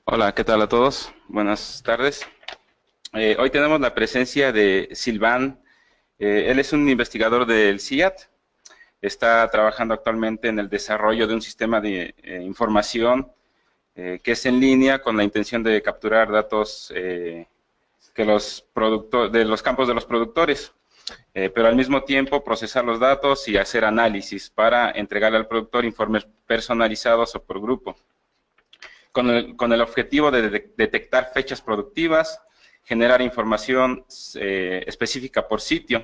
Hola, ¿qué tal a todos? Buenas tardes. Hoy tenemos la presencia de Sylvain. Él es un investigador del CIAT. Está trabajando actualmente en el desarrollo de un sistema de información que es en línea con la intención de capturar datos de los campos de los productores, pero al mismo tiempo procesar los datos y hacer análisis para entregarle al productor informes personalizados o por grupo, con el objetivo de detectar fechas productivas, generar información específica por sitio.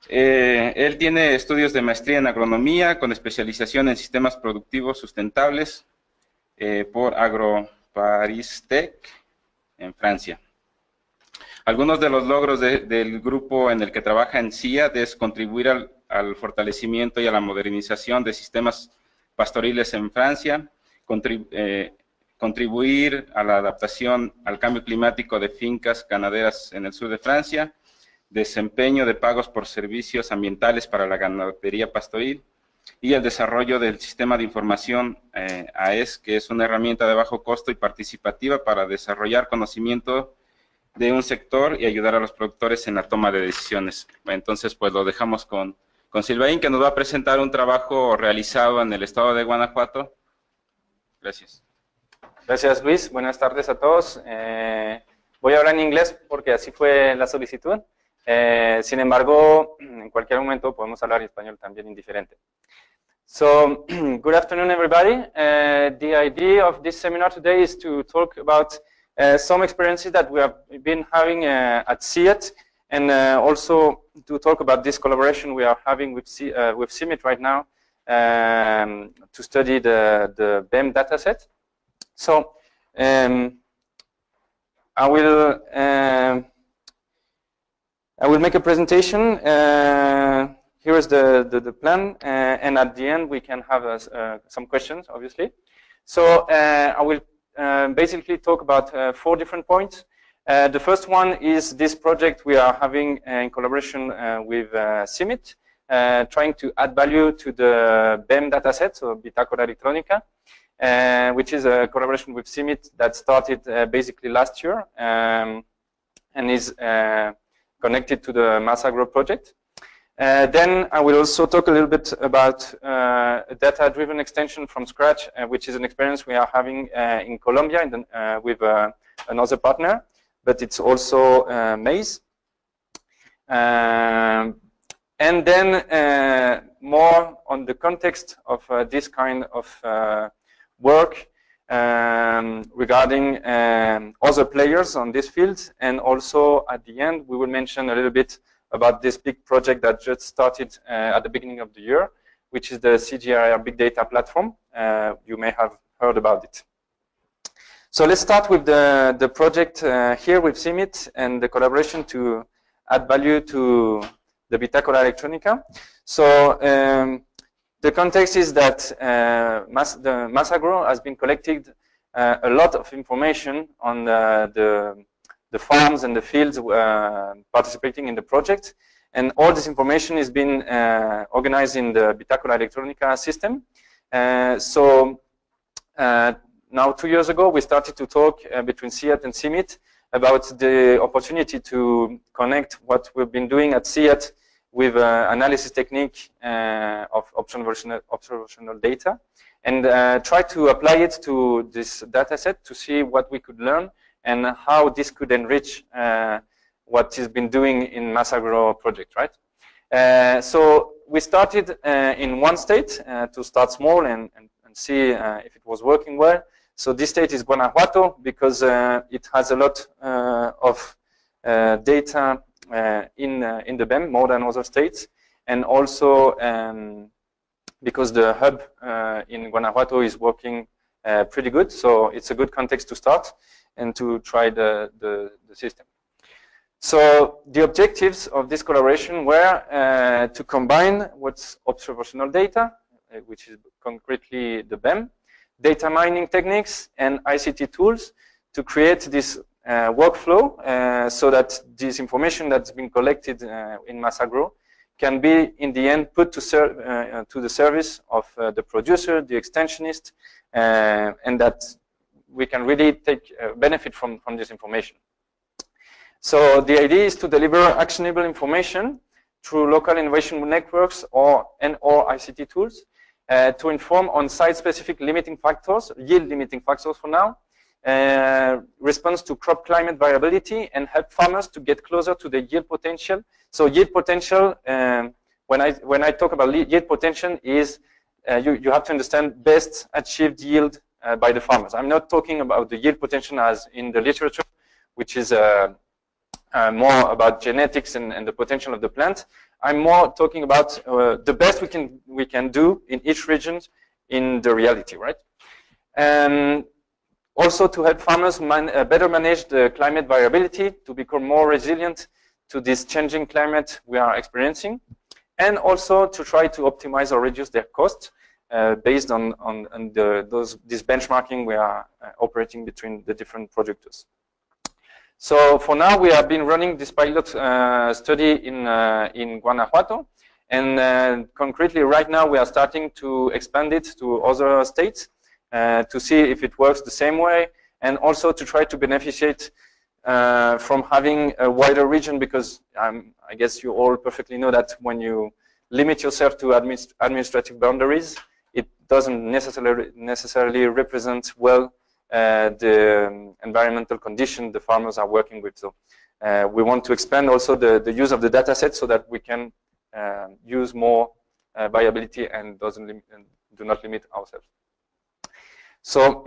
Él tiene estudios de maestría en agronomía con especialización en sistemas productivos sustentables por AgroParis-Tech en Francia. Algunos de los logros del grupo en el que trabaja en CIAT es contribuir al fortalecimiento y a la modernización de sistemas pastoriles en Francia, contribuir a la adaptación al cambio climático de fincas ganaderas en el sur de Francia, desempeño de pagos por servicios ambientales para la ganadería pastoril y el desarrollo del sistema de información AES, que es una herramienta de bajo costo y participativa para desarrollar conocimiento de un sector y ayudar a los productores en la toma de decisiones. Entonces, pues lo dejamos con Sylvain, que nos va a presentar un trabajo realizado en el estado de Guanajuato. Gracias. Gracias, Luis. Buenas tardes a todos. Voy a hablar en inglés porque así fue la solicitud. Sin embargo, en cualquier momento podemos hablar en español también, indiferente. So, good afternoon, everybody. The idea of this seminar today is to talk about some experiences that we have been having at CIAT, and also to talk about this collaboration we are having with CIMIT right now to study the BEM dataset. So I will make a presentation. Here is the plan, and at the end we can have some questions, obviously. So I will basically talk about 4 different points. The first one is this project we are having in collaboration with CIMIT, trying to add value to the BEM dataset, so Bitácora Electrónica, which is a collaboration with CIMIT that started basically last year and is connected to the MassAgro project. Then I will also talk a little bit about a data-driven extension from scratch, which is an experience we are having in Colombia with another partner, but it's also maize. And then more on the context of this kind of work regarding other players on this field, and also at the end we will mention a little bit about this big project that just started at the beginning of the year, which is the CGIAR big data platform. You may have heard about it. So let's start with the project here with CIMIT and the collaboration to add value to the Bitácora Electrónica. So the context is that the MassAgro has been collecting a lot of information on the farms and the fields participating in the project, and all this information has been organized in the Bitácora Electrónica system. So now 2 years ago we started to talk between CIAT and CIMIT about the opportunity to connect what we've been doing at CIAT with analysis technique of observational data, and try to apply it to this data set to see what we could learn and how this could enrich what has been doing in MassAgro project, right? So we started in one state to start small and see if it was working well. So this state is Guanajuato because it has a lot of data in the BEM, more than other states, and also because the hub in Guanajuato is working pretty good, so it's a good context to start and to try the system. So the objectives of this collaboration were to combine what's observational data, which is concretely the BEM, data mining techniques, and ICT tools to create this workflow so that this information that's been collected in MassAgro can be, in the end, put to the service of the producer, the extensionist, and that we can really take benefit from this information. So the idea is to deliver actionable information through local innovation networks or ICT tools to inform on site-specific limiting factors, yield limiting factors for now, response to crop climate variability, and help farmers to get closer to the yield potential. So yield potential, when I talk about yield potential, is you have to understand best achieved yield by the farmers. I'm not talking about the yield potential as in the literature, which is more about genetics and the potential of the plant. I'm more talking about the best we can do in each region in the reality, right? And also to help farmers better manage the climate variability, to become more resilient to this changing climate we are experiencing, and also to try to optimize or reduce their costs based on this benchmarking we are operating between the different producers. So for now, we have been running this pilot study in Guanajuato, and concretely right now we are starting to expand it to other states to see if it works the same way, and also to try to beneficiate from having a wider region, because I guess you all perfectly know that when you limit yourself to administrative boundaries, it doesn't necessarily represent well the environmental condition the farmers are working with. So we want to expand also the use of the data set so that we can use more viability and do not limit ourselves. So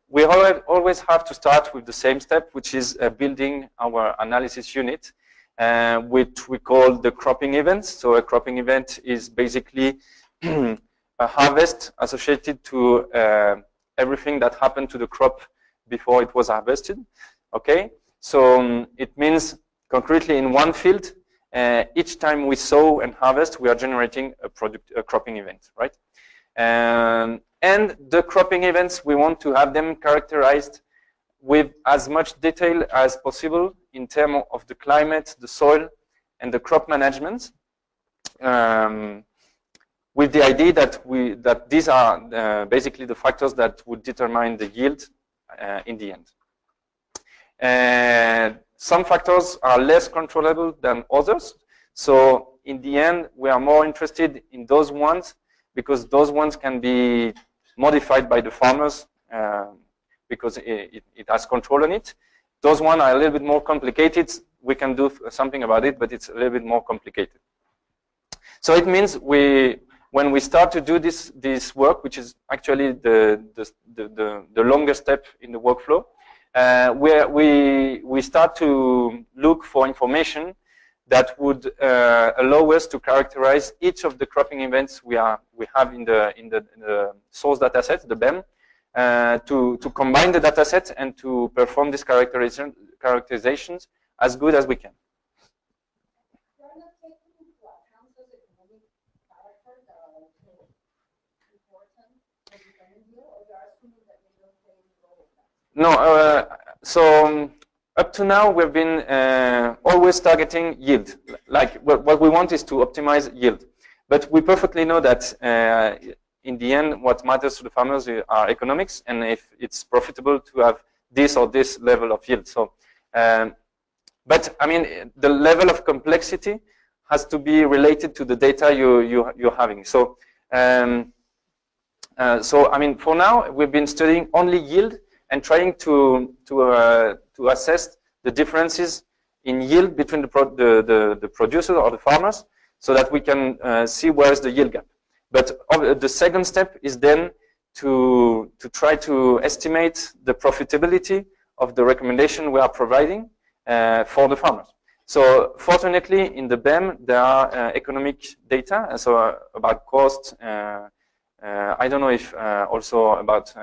we always have to start with the same step, which is building our analysis unit, which we call the cropping events. So a cropping event is basically a harvest associated to everything that happened to the crop before it was harvested. Okay, so it means concretely in one field, each time we sow and harvest, we are generating a cropping event, right? And the cropping events, we want to have them characterized with as much detail as possible in terms of the climate, the soil, and the crop management, with the idea that these are basically the factors that would determine the yield in the end. Some factors are less controllable than others. So in the end, we are more interested in those ones because those ones can be modified by the farmers because it has control on it. Those ones are a little bit more complicated. We can do something about it, but it's a little bit more complicated. So it means when we start to do this work, which is actually the longest step in the workflow, where we start to look for information that would allow us to characterize each of the cropping events we have in the source data set, the BEM, to combine the data set and to perform these characterizations as good as we can. No, so up to now we've been always targeting yield. Like what we want is to optimize yield, but we perfectly know that in the end, what matters to the farmers are economics, and if it's profitable to have this or this level of yield. So, but I mean, the level of complexity has to be related to the data you're having. So, so I mean, for now we've been studying only yield and trying to assess the differences in yield between the producers or the farmers, so that we can see where is the yield gap. But the second step is then to try to estimate the profitability of the recommendation we are providing for the farmers. So fortunately, in the BEM, there are economic data, and so about cost. I don't know if also about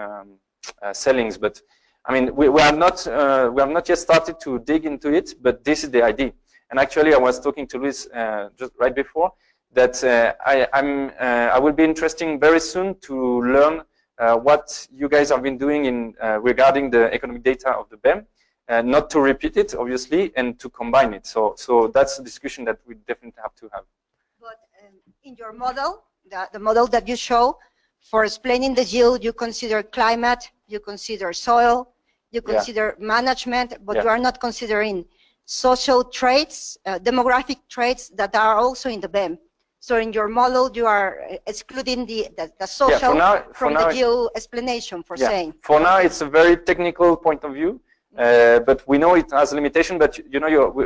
sellings, but I mean we have not yet started to dig into it. But this is the idea. And actually, I was talking to Luis just right before that I will be interested very soon to learn what you guys have been doing in regarding the economic data of the BEM, not to repeat it, obviously, and to combine it. So that's a discussion that we definitely have to have. But in your model, the model that you show, for explaining the yield, you consider climate, you consider soil, you consider management, but you are not considering social traits, demographic traits that are also in the BEM. So in your model, you are excluding the social from the geo explanation for saying. For now, it's a very technical point of view, but we know it has limitation. But you know,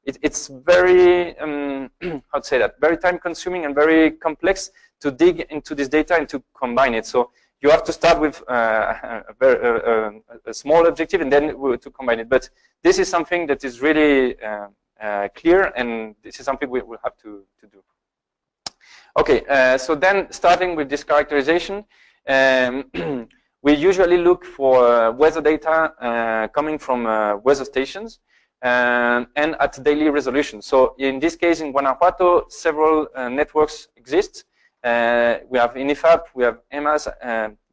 it's very how to say that, very time consuming and very complex to dig into this data and to combine it. So you have to start with a small objective and then to combine it. But this is something that is really clear, and this is something we will have to do. Okay, so then starting with this characterization, we usually look for weather data coming from weather stations and at daily resolution. So in this case, in Guanajuato, several networks exist. We have INIFAP, we have EMAS.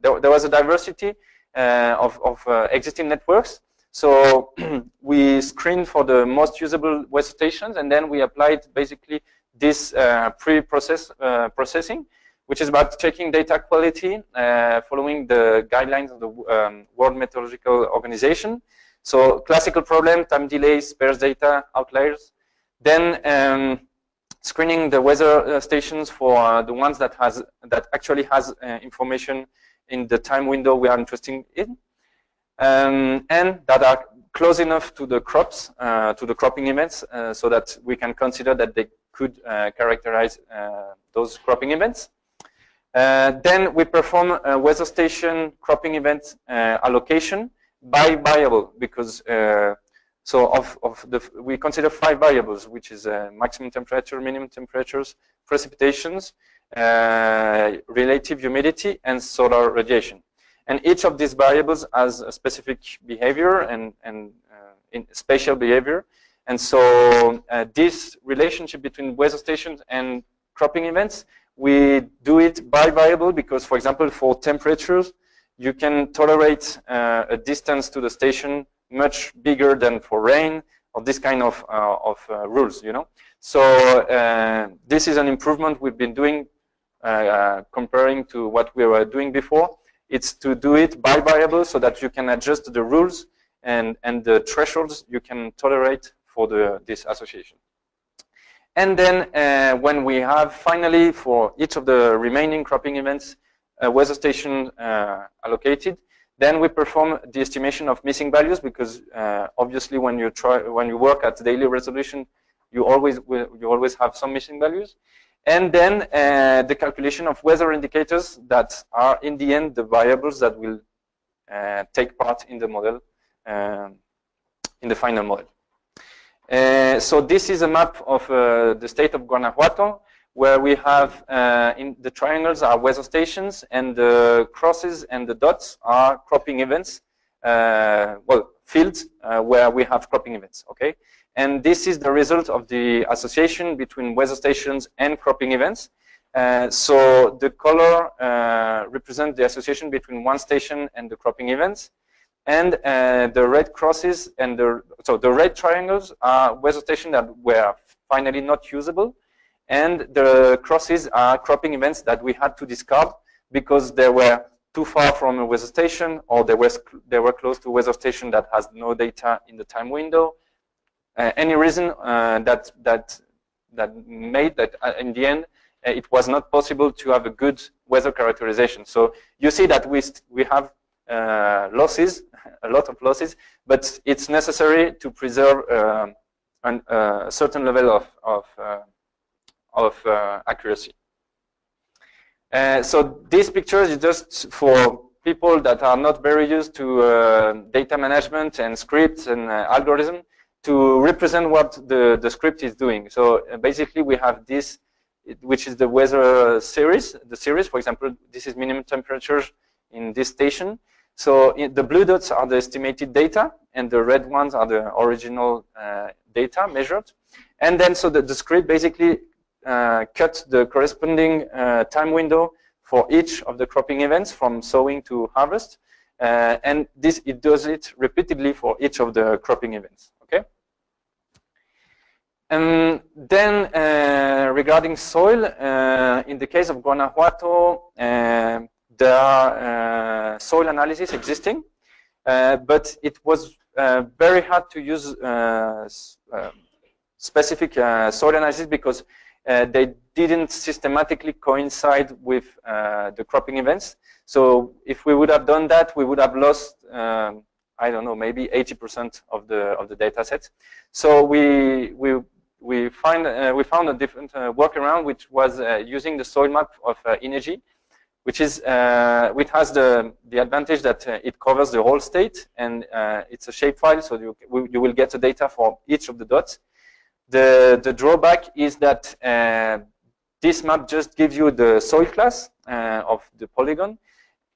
There was a diversity of existing networks. So we screened for the most usable weather stations, and then we applied basically this processing, which is about checking data quality following the guidelines of the World Meteorological Organization. So classical problem, time delays, sparse data, outliers. Then screening the weather stations for the ones that actually has information in the time window we are interested in, and that are close enough to the crops, to the cropping events, so that we can consider that they could characterize those cropping events. Then we perform a weather station cropping event allocation by variable, because we consider 5 variables, which is maximum temperature, minimum temperatures, precipitations, relative humidity, and solar radiation. And each of these variables has a specific behavior and spatial behavior. And so this relationship between weather stations and cropping events, we do it by variable because, for example, for temperatures, you can tolerate a distance to the station much bigger than for rain, or this kind of rules, you know. So this is an improvement we've been doing comparing to what we were doing before. It's to do it by variable so that you can adjust the rules and the thresholds you can tolerate for this association. And then when we have finally for each of the remaining cropping events a weather station allocated, then we perform the estimation of missing values, because obviously when you work at daily resolution, you always have some missing values. And then the calculation of weather indicators that are in the end the variables that will take part in the model, in the final model. So this is a map of the state of Guanajuato, where we have in the triangles are weather stations, and the crosses and the dots are cropping events, well, fields where we have cropping events, okay? And this is the result of the association between weather stations and cropping events. So the color represents the association between one station and the cropping events. And the red crosses and so the red triangles are weather stations that were finally not usable. And the crosses are cropping events that we had to discard because they were too far from a weather station, or they were close to a weather station that has no data in the time window. Any reason that made that in the end it was not possible to have a good weather characterization. So you see that we have losses, a lot of losses, but it's necessary to preserve a certain level of accuracy. So these pictures is just for people that are not very used to data management and scripts and algorithm, to represent what the script is doing. So basically we have this, which is the weather series. The series, for example, this is minimum temperatures in this station. So the blue dots are the estimated data, and the red ones are the original data measured. And then so the script basically cut the corresponding time window for each of the cropping events from sowing to harvest. And it does it repeatedly for each of the cropping events. Okay. And then regarding soil, in the case of Guanajuato, there are soil analysis existing, but it was very hard to use specific soil analysis because they didn't systematically coincide with the cropping events. So if we would have done that, we would have lost, I don't know, maybe 80% of the data set. So we found a different workaround, which was using the soil map of Energy, which has the advantage that it covers the whole state, and it's a shapefile, so you will get the data for each of the dots. The drawback is that this map just gives you the soil class of the polygon,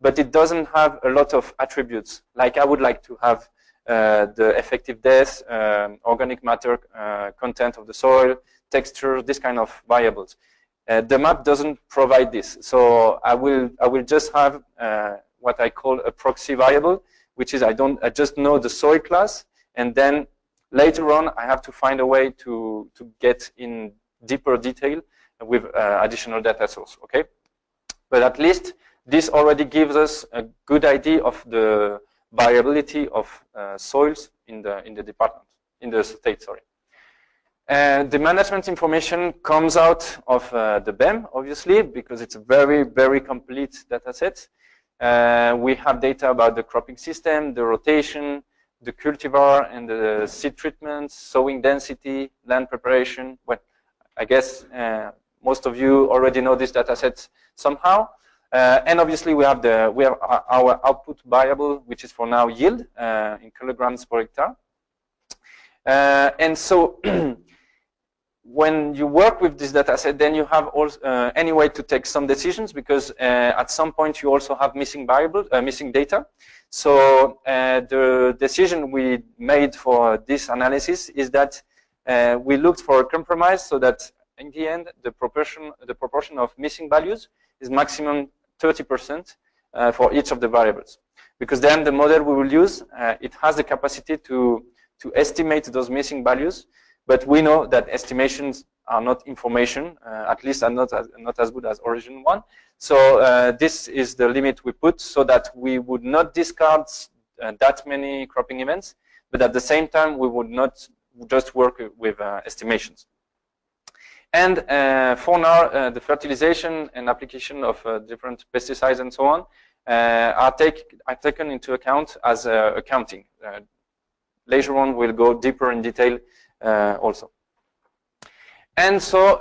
but it doesn't have a lot of attributes. Like I would like to have the effective depth, organic matter content of the soil, texture, this kind of variables. The map doesn't provide this, so I will just have what I call a proxy variable, which is I just know the soil class, and then later on I have to find a way to get in deeper detail with additional data source. Okay, but at least this already gives us a good idea of the variability of soils in the department, in the state. Sorry. The management information comes out of the BEM, obviously, because it's a very, very complete data set. We have data about the cropping system, the rotation, the cultivar and the seed treatments, sowing density, land preparation. Well, I guess most of you already know this data set somehow. And obviously we have our output variable, which is for now yield in kilograms per hectare. And so when you work with this data set, then you have also any way to take some decisions, because at some point you also have missing data. So the decision we made for this analysis is that we looked for a compromise so that in the end the proportion of missing values is maximum 30% for each of the variables, because then the model we will use it has the capacity to estimate those missing values. But we know that estimations are not information, at least are not as good as original one. So this is the limit we put, so that we would not discard that many cropping events, but at the same time we would not just work with estimations. And for now, the fertilization and application of different pesticides and so on are taken into account as accounting. Later on, we'll go deeper in detail also. And so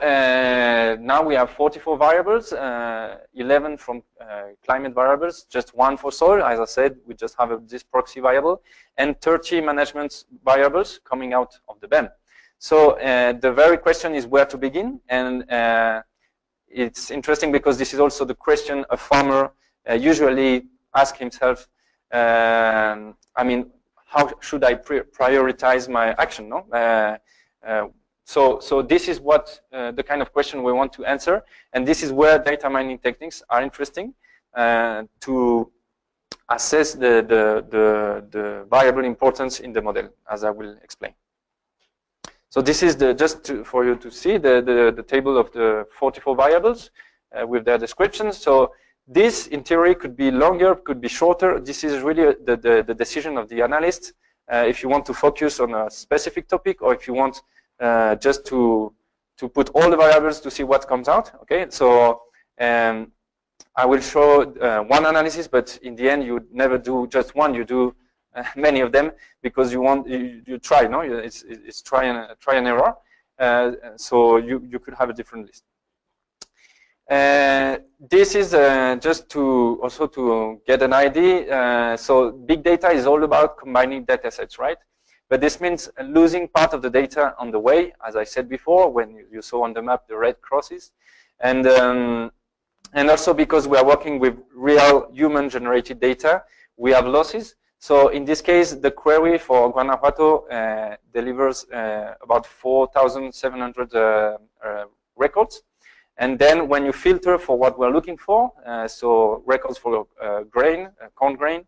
now we have 44 variables, 11 from climate variables, just one for soil. As I said, we just have this proxy variable, and 30 management variables coming out of the BEM. So the very question is where to begin, and it's interesting because this is also the question a farmer usually asks himself. I mean, how should I prioritize my action? No? So this is what the kind of question we want to answer, and this is where data mining techniques are interesting to assess the variable importance in the model, as I will explain. So this is for you to see the table of the 44 variables with their descriptions. So this, in theory, could be longer, could be shorter. This is really the decision of the analyst. If you want to focus on a specific topic, or if you want just to put all the variables to see what comes out. Okay, so I will show one analysis, but in the end, you never do just one. You do many of them, because you try. No, it's try and error. So you could have a different list. This is just to get an idea. So big data is all about combining data sets, right? But this means losing part of the data on the way, as I said before, when you saw on the map the red crosses, and also because we are working with real human-generated data, we have losses. So in this case, the query for Guanajuato delivers about 4,700 records. And then when you filter for what we're looking for, so records for grain, corn grain,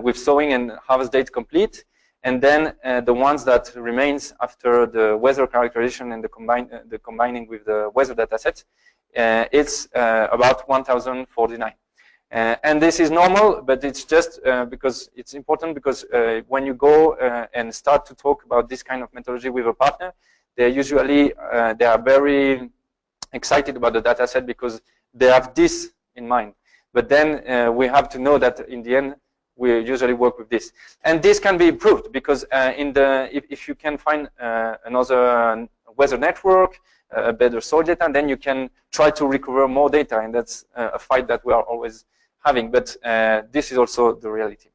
with sowing and harvest date complete, and then the ones that remains after the weather characterization and the combining with the weather dataset, it's about 1,049. And this is normal, but it's just because it's important, because when you go and start to talk about this kind of methodology with a partner, they usually they are very excited about the data set because they have this in mind. But then we have to know that in the end, we usually work with this. And this can be improved because if you can find another weather network, better soil data, then you can try to recover more data. And that's a fight that we are always having. But this is also the reality.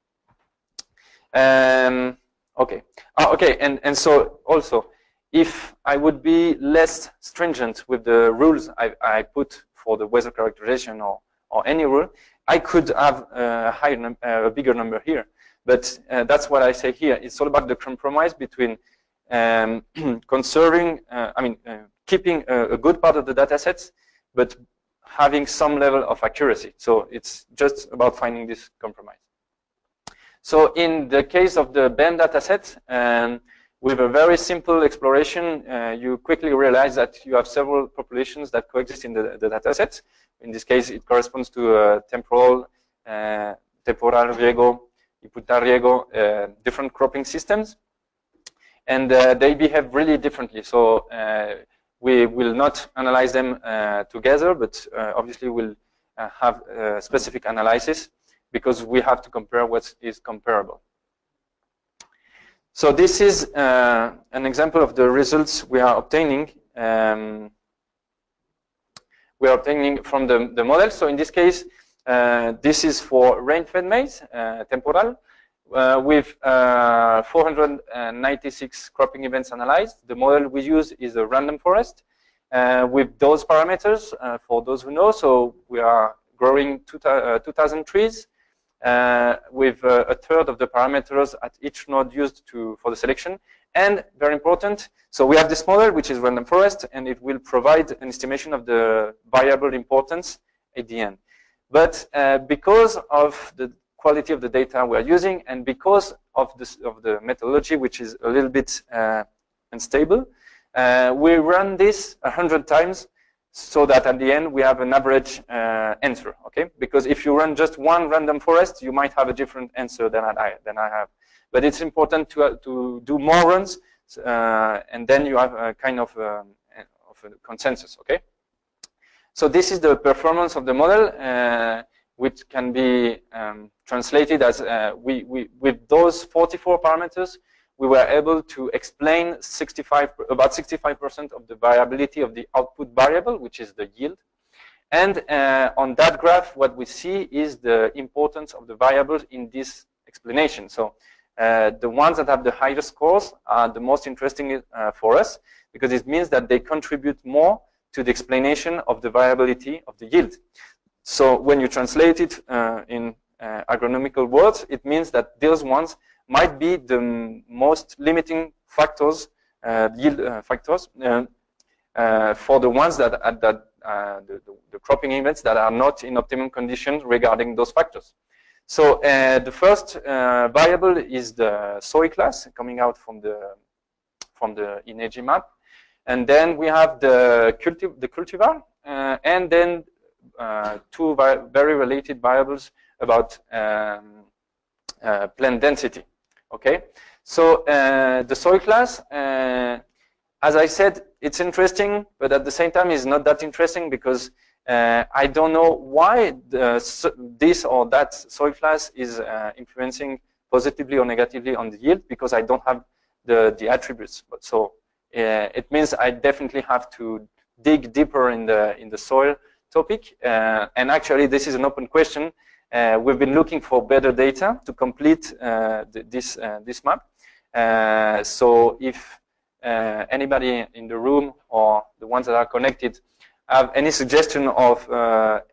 Okay. Okay. And so also, if I would be less stringent with the rules I put for the weather characterization or any rule, I could have a bigger number here. But that's what I say here. It's all about the compromise between conserving, keeping a good part of the data sets, but having some level of accuracy. So it's just about finding this compromise. So in the case of the BEM data set, with a very simple exploration, you quickly realize that you have several populations that coexist in the data set. In this case, it corresponds to temporal riego, imputar riego, different cropping systems. And they behave really differently. So we will not analyze them together, but obviously we'll have specific analysis because we have to compare what is comparable. So this is an example of the results we are obtaining. We are obtaining from the model. So in this case, this is for rain-fed maize, temporal, with 496 cropping events analyzed. The model we use is a random forest with those parameters, for those who know. So we are growing 2,000 trees with a third of the parameters at each node used for the selection. And very important, so we have this model, which is random forest, and it will provide an estimation of the variable importance at the end. But because of the quality of the data we are using, and because of the methodology, which is a little bit unstable, we run this 100 times so that at the end we have an average answer. Okay, because if you run just one random forest, you might have a different answer than I have. But it's important to do more runs, and then you have a kind of a consensus. Okay. So this is the performance of the model, which can be translated as with those 44 parameters, we were able to explain about 65% of the variability of the output variable, which is the yield. And on that graph, what we see is the importance of the variables in this explanation. So the ones that have the highest scores are the most interesting for us, because it means that they contribute more to the explanation of the variability of the yield. So when you translate it in agronomical words, it means that those ones might be the most limiting factors, yield factors, for the ones that the cropping events that are not in optimum conditions regarding those factors. So the first variable is the soil class coming out from the INEGI map, and then we have the cultivar, and then two very related variables about plant density. Okay, so the soil class, as I said, it's interesting, but at the same time, it's not that interesting because I don't know why this or that soil class is influencing positively or negatively on the yield, because I don't have the attributes. But so it means I definitely have to dig deeper in the soil topic. And actually, this is an open question. We've been looking for better data to complete this map. So if anybody in the room or the ones that are connected have any suggestion of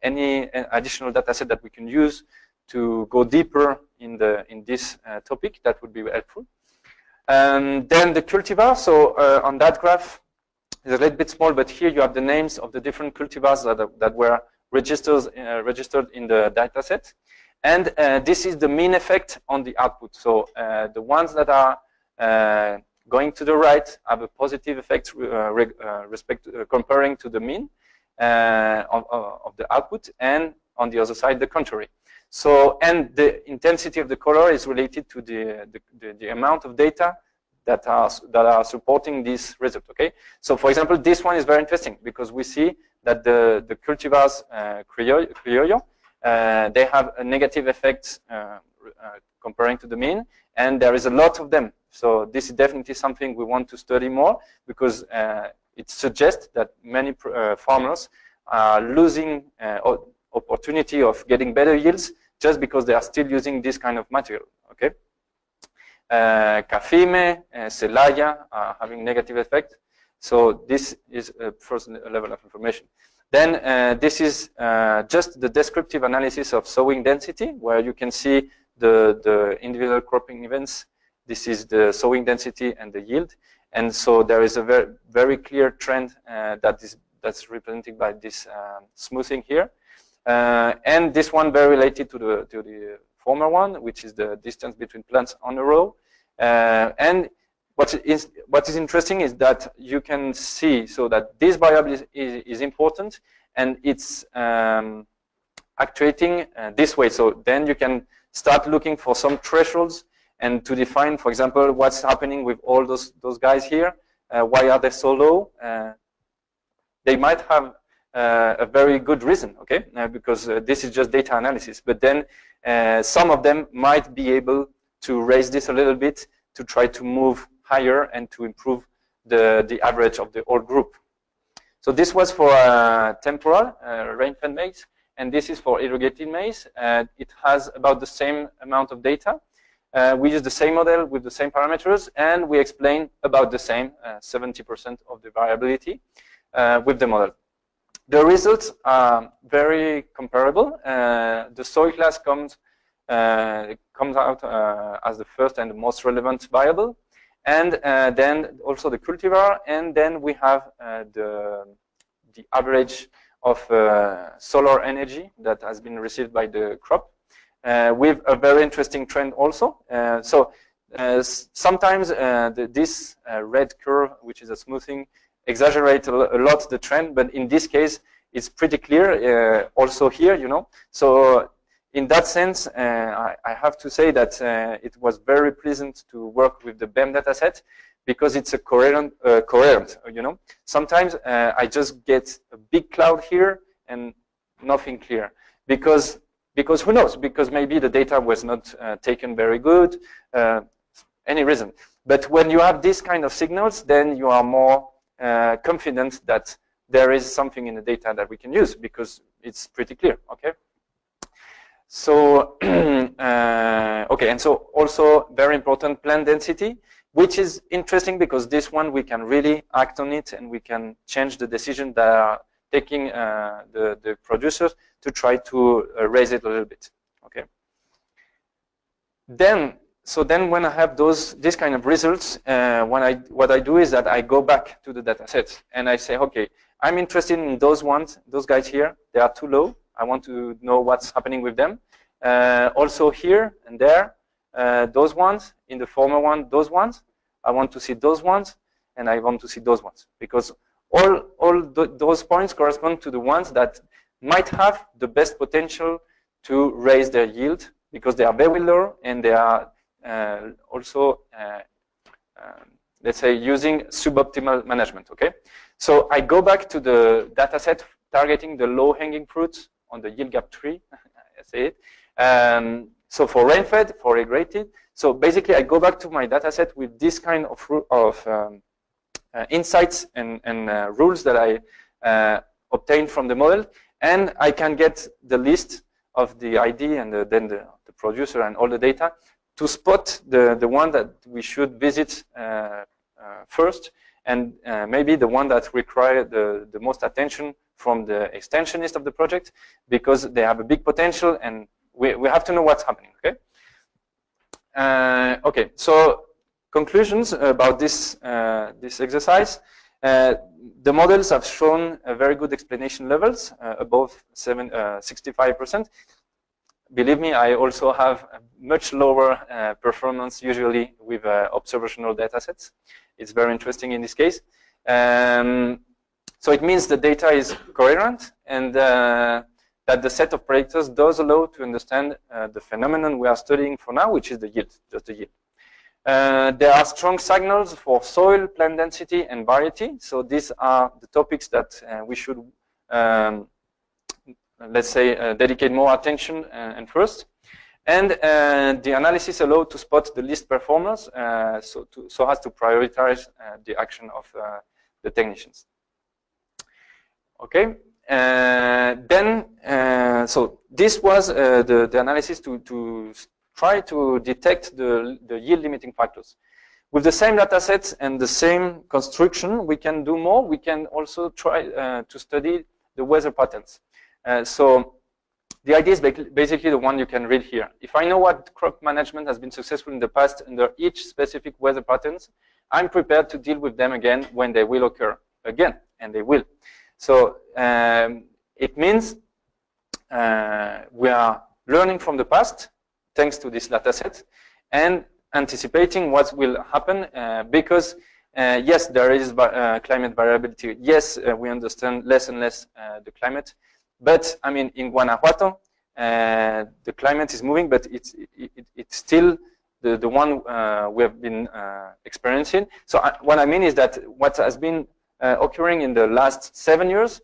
any additional data set that we can use to go deeper in this topic, that would be helpful. Then the cultivar. So on that graph, it's a little bit small, but here you have the names of the different cultivars that were registered in the data set. And this is the mean effect on the output. So the ones that are going to the right have a positive effect comparing to the mean of the output, and on the other side, the contrary. So, and the intensity of the color is related to the amount of data that are supporting this result, okay? So, for example, this one is very interesting because we see that the cultivars criollo, they have a negative effect comparing to the mean, and there is a lot of them. So this is definitely something we want to study more because it suggests that many farmers are losing opportunity of getting better yields just because they are still using this kind of material, okay? Cafime, Celaya are having negative effect. So this is a first level of information. Then this is just the descriptive analysis of sowing density, where you can see the individual cropping events. This is the sowing density and the yield. And so there is a very clear trend that's represented by this smoothing here. And this one very related to the former one, which is the distance between plants on a row. And what is interesting is that you can see so that this variable is important, and it's actuating this way. So then you can start looking for some thresholds and to define, for example, what's happening with all those guys here. Why are they so low? They might have a very good reason, okay? Because this is just data analysis. But then some of them might be able to raise this a little bit to try to move higher and to improve the average of the whole group. So this was for temporal rain-fed maize, and this is for irrigated maize. It has about the same amount of data. We use the same model with the same parameters, and we explain about the same, 70% of the variability with the model. The results are very comparable. The soil class comes out as the first and the most relevant variable, and then also the cultivar, and then we have the average of solar energy that has been received by the crop, with a very interesting trend also. Sometimes this red curve, which is a smoothing, exaggerates a lot the trend, but in this case, it's pretty clear also here, you know. So in that sense, I have to say that it was very pleasant to work with the BEM dataset because it's a coherent, you know. Sometimes I just get a big cloud here and nothing clear because who knows? Because maybe the data was not taken very good, any reason. But when you have this kind of signals, then you are more confident that there is something in the data that we can use because it's pretty clear, okay? So, okay, and so also very important plant density, which is interesting because this one we can really act on it and we can change the decision that are taking the producers to try to raise it a little bit, okay? So then when I have this kind of results, what I do is that I go back to the data set and I say, okay, I'm interested in those guys here, they are too low. I want to know what's happening with them. Also here and there, those ones, in the former one, those ones. I want to see those ones, and I want to see those ones. Because those points correspond to the ones that might have the best potential to raise their yield, because they are very low, and they are also, let's say, using suboptimal management, okay? So I go back to the data set targeting the low-hanging fruits on the yield gap tree, I say it. So for rain-fed, for irrigated, so basically I go back to my data set with this kind of insights and rules that I obtained from the model, and I can get the list of the ID and then the producer and all the data to spot the one that we should visit first, and maybe the one that require the most attention from the extensionist of the project, because they have a big potential and we have to know what's happening, okay? Okay, so conclusions about this exercise. The models have shown a very good explanation levels, above 65%. Believe me, I also have a much lower performance usually with observational datasets. It's very interesting in this case. So it means the data is coherent, and that that the set of predictors does allow to understand the phenomenon we are studying for now, which is the yield, just the yield. There are strong signals for soil, plant density, and variety. So these are the topics that we should, let's say, dedicate more attention and first. And the analysis allows to spot the least performers, so as to prioritize the action of the technicians. Okay. So this was the analysis to try to detect the yield limiting factors. With the same data sets and the same construction, we can do more. We can also try to study the weather patterns. So the idea is basically the one you can read here. If I know what crop management has been successful in the past under each specific weather patterns, I'm prepared to deal with them again when they will occur again, and they will. So it means we are learning from the past, thanks to this data set, and anticipating what will happen because, yes, there is climate variability. Yes, we understand less and less the climate. But, I mean, in Guanajuato, the climate is moving, but it's still the one we have been experiencing. So what I mean is that what has been occurring in the last 7 years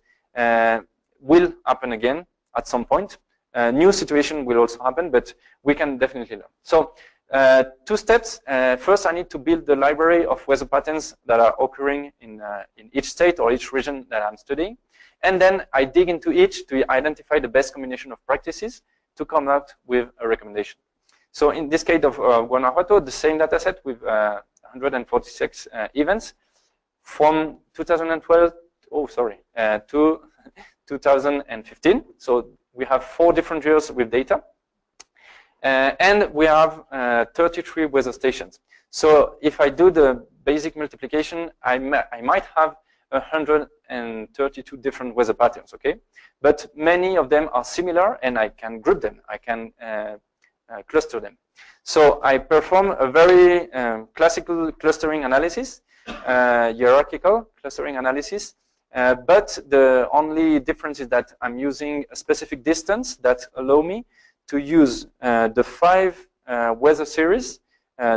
will happen again at some point. New situation will also happen, but we can definitely learn. So 2 steps. First, I need to build the library of weather patterns that are occurring in each state or each region that I'm studying. And then I dig into each to identify the best combination of practices to come out with a recommendation. So in this case of Guanajuato, the same data set with 146 events from 2012, to 2015. So we have 4 different years with data. And we have 33 weather stations. So if I do the basic multiplication, I might have 132 different weather patterns, okay? But many of them are similar, and I can group them. I can cluster them. So I perform a very classical clustering analysis, hierarchical clustering analysis, but the only difference is that I'm using a specific distance that allow me to use the 5 weather series,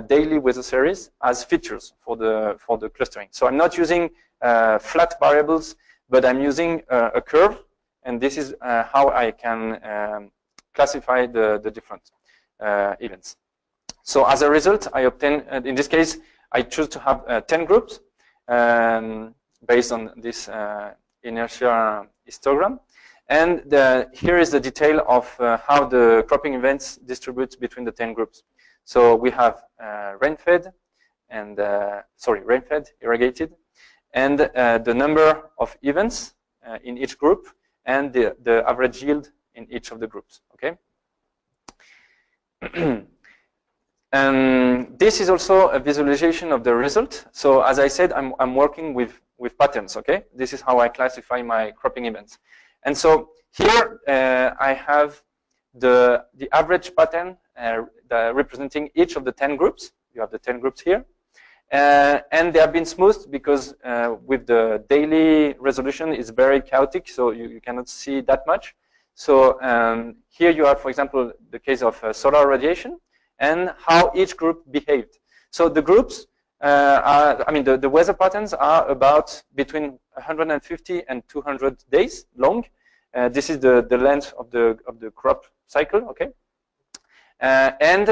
daily weather series, as features for the clustering. So I'm not using flat variables, but I'm using a curve, and this is how I can classify the different events. So as a result, I obtain, in this case, I choose to have 10 groups based on this inertia histogram. And here is the detail of how the cropping events distribute between the 10 groups. So we have rain-fed and rain-fed, irrigated, and the number of events in each group, and the average yield in each of the groups. Okay. And this is also a visualization of the result. So as I said, I'm working with patterns. Okay. This is how I classify my cropping events. And so here I have the average pattern representing each of the 10 groups. You have the 10 groups here. And they have been smoothed because with the daily resolution, it's very chaotic, so you cannot see that much. So here you have, for example, the case of solar radiation and how each group behaved. So the groups the weather patterns are about between 150 and 200 days long. This is the length of the crop cycle, okay? And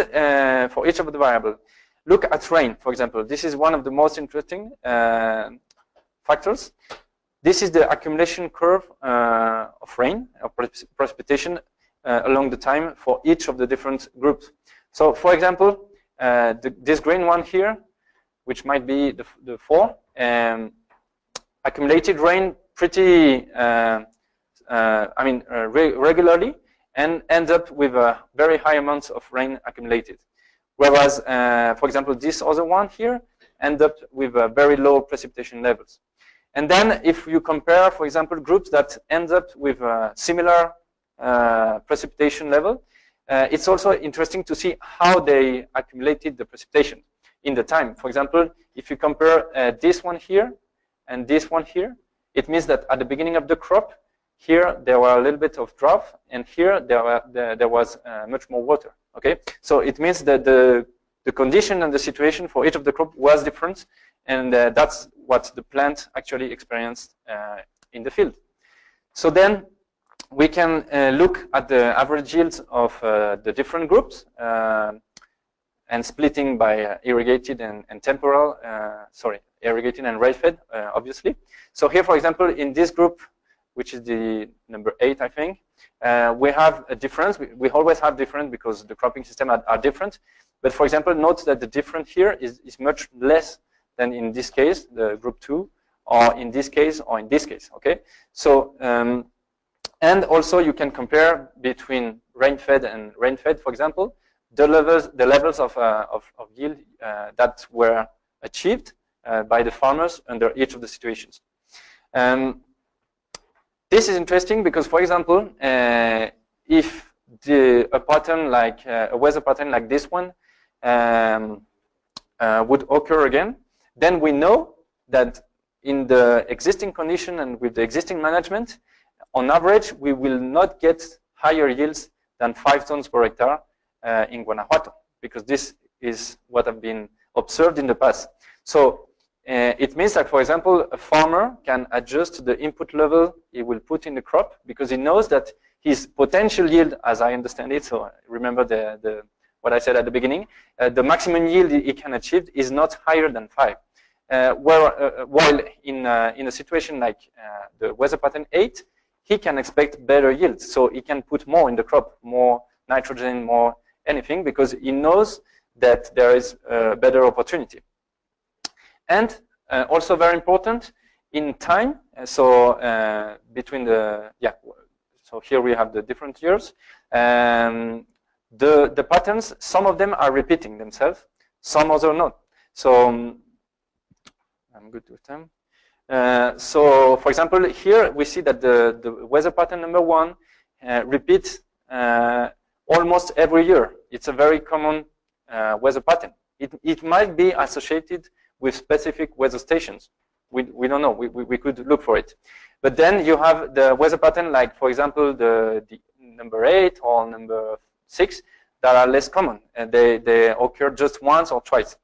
for each of the variables. Look at rain, for example. This is one of the most interesting factors. This is the accumulation curve of rain, of precipitation along the time for each of the different groups. So, for example, this green one here, which might be the 4, accumulated rain pretty, regularly, and ends up with a very high amounts of rain accumulated. Whereas, for example, this other one here end up with very low precipitation levels. And then if you compare, for example, groups that end up with a similar precipitation level, it's also interesting to see how they accumulated the precipitation in the time. For example, if you compare this one here and this one here, it means that at the beginning of the crop, here there were a little bit of drought, and here there was much more water. Okay, so it means that the condition and the situation for each of the crop was different, and that's what the plant actually experienced in the field. So then we can look at the average yields of the different groups and splitting by irrigated and temporal, irrigated and rain-fed, obviously. So here, for example, in this group, which is the number 8, I think, we have a difference. We always have different because the cropping system are different. But for example, note that the difference here is much less than in this case, the group 2, or in this case, or in this case. Okay. So and also you can compare between rain-fed and rain-fed, for example, the levels of yield that were achieved by the farmers under each of the situations. This is interesting because, for example, if a pattern like a weather pattern like this one would occur again, then we know that in the existing condition and with the existing management, on average, we will not get higher yields than 5 tons per hectare in Guanajuato, because this is what have been observed in the past. So it means that, for example, a farmer can adjust the input level he will put in the crop because he knows that his potential yield, as I understand it, so remember what I said at the beginning, the maximum yield he can achieve is not higher than 5. While in a situation like the weather pattern 8, he can expect better yields. So he can put more in the crop, more nitrogen, more anything, because he knows that there is a better opportunity. And also very important, in time, so between the, so here we have the different years. The patterns, some of them are repeating themselves, some others not. So I'm good with them. So for example, here we see that the weather pattern number 1 repeats almost every year. It's a very common weather pattern. It might be associated with specific weather stations. We don't know. We could look for it. But then you have the weather pattern, like for example the number 8 or number 6, that are less common, and they occur just once or twice.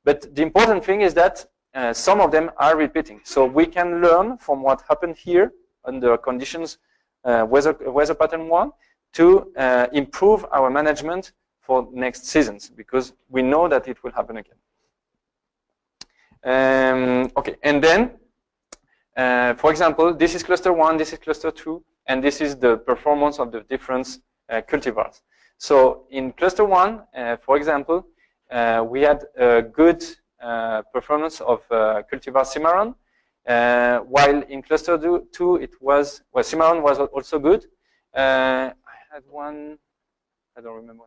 But the important thing is that some of them are repeating. So we can learn from what happened here under conditions weather pattern 1 to improve our management for next seasons, because we know that it will happen again. Okay, and then, for example, this is cluster 1, this is cluster 2, and this is the performance of the different cultivars. So in cluster 1, for example, we had a good performance of cultivar Cimarron, while in cluster 2 it was, well, Cimarron was also good. I had one, I don't remember.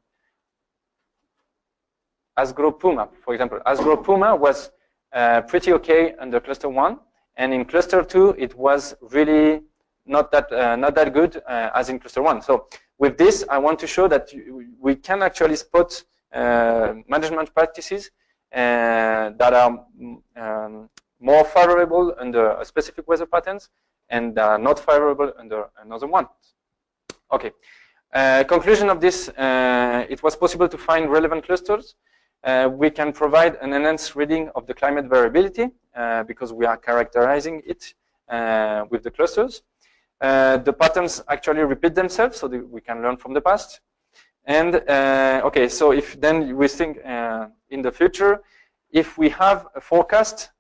Asgro Puma, for example. Asgro Puma was pretty okay under cluster 1, and in cluster 2 it was really not that good as in cluster 1. So with this, I want to show that we can actually spot management practices that are more favorable under specific weather patterns and not favorable under another one. Okay. Conclusion of this, it was possible to find relevant clusters. We can provide an enhanced reading of the climate variability because we are characterizing it with the clusters. The patterns actually repeat themselves, so we can learn from the past. And okay, so if then we think in the future, if we have a forecast,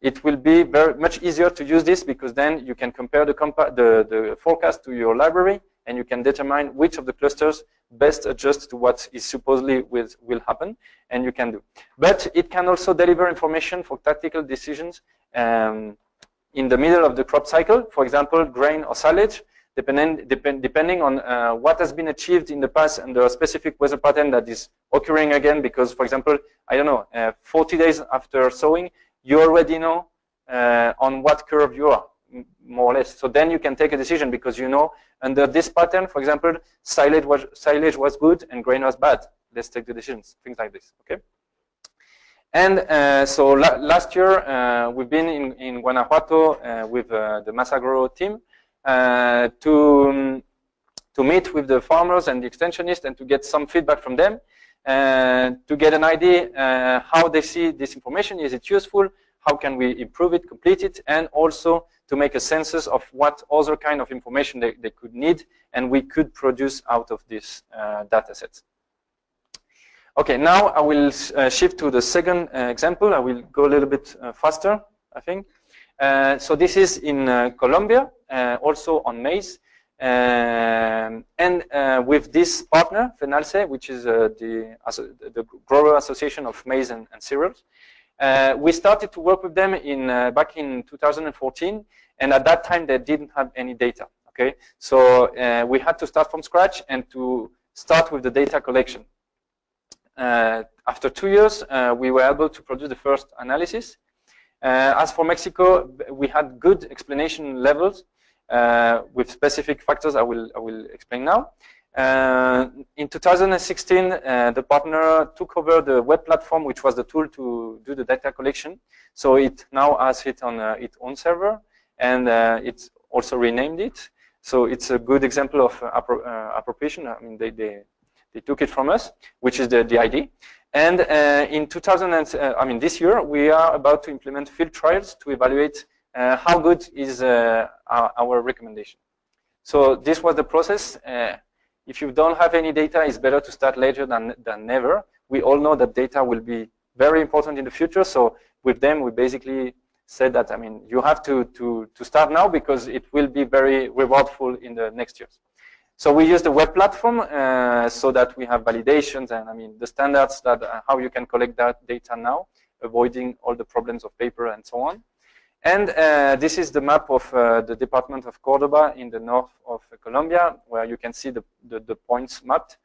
it will be very much easier to use this, because then you can compare the forecast to your library, and you can determine which of the clusters best adjust to what is supposedly will happen, and you can do. But it can also deliver information for tactical decisions in the middle of the crop cycle, for example, grain or silage, depending on what has been achieved in the past under a specific weather pattern that is occurring again, because, for example, I don't know, 40 days after sowing, you already know on what curve you are, more or less. So then you can take a decision, because you know under this pattern, for example, silage was good and grain was bad. Let's take the decisions, things like this, okay? And so last year, we've been in Guanajuato with the Masagro team to meet with the farmers and the extensionists and to get some feedback from them, to get an idea how they see this information. Is it useful? How can we improve it, complete it, and also to make a census of what other kind of information they could need and we could produce out of this data set. Okay, now I will shift to the second example. I will go a little bit faster, I think. So this is in Colombia, also on maize. And with this partner, FENALCE, which is the Grower Association of Maize and Cereals, we started to work with them back in 2014, and at that time they didn't have any data. Okay, so we had to start from scratch and to start with the data collection. After 2 years, we were able to produce the first analysis. As for Mexico, we had good explanation levels with specific factors I will explain now. In 2016, the partner took over the web platform, which was the tool to do the data collection. So it now has it on its own server, and it's also renamed it. So it's a good example of appropriation. I mean, they took it from us, which is the ID. And in this year, we are about to implement field trials to evaluate how good is our recommendation. So this was the process. If you don't have any data, it's better to start later than never. We all know that data will be very important in the future. So with them, we basically said that, I mean, you have to start now because it will be very rewardful in the next years. So we use the web platform so that we have validations and, I mean, the standards that how you can collect that data now, avoiding all the problems of paper and so on. And this is the map of the department of Cordoba in the north of Colombia, where you can see the points mapped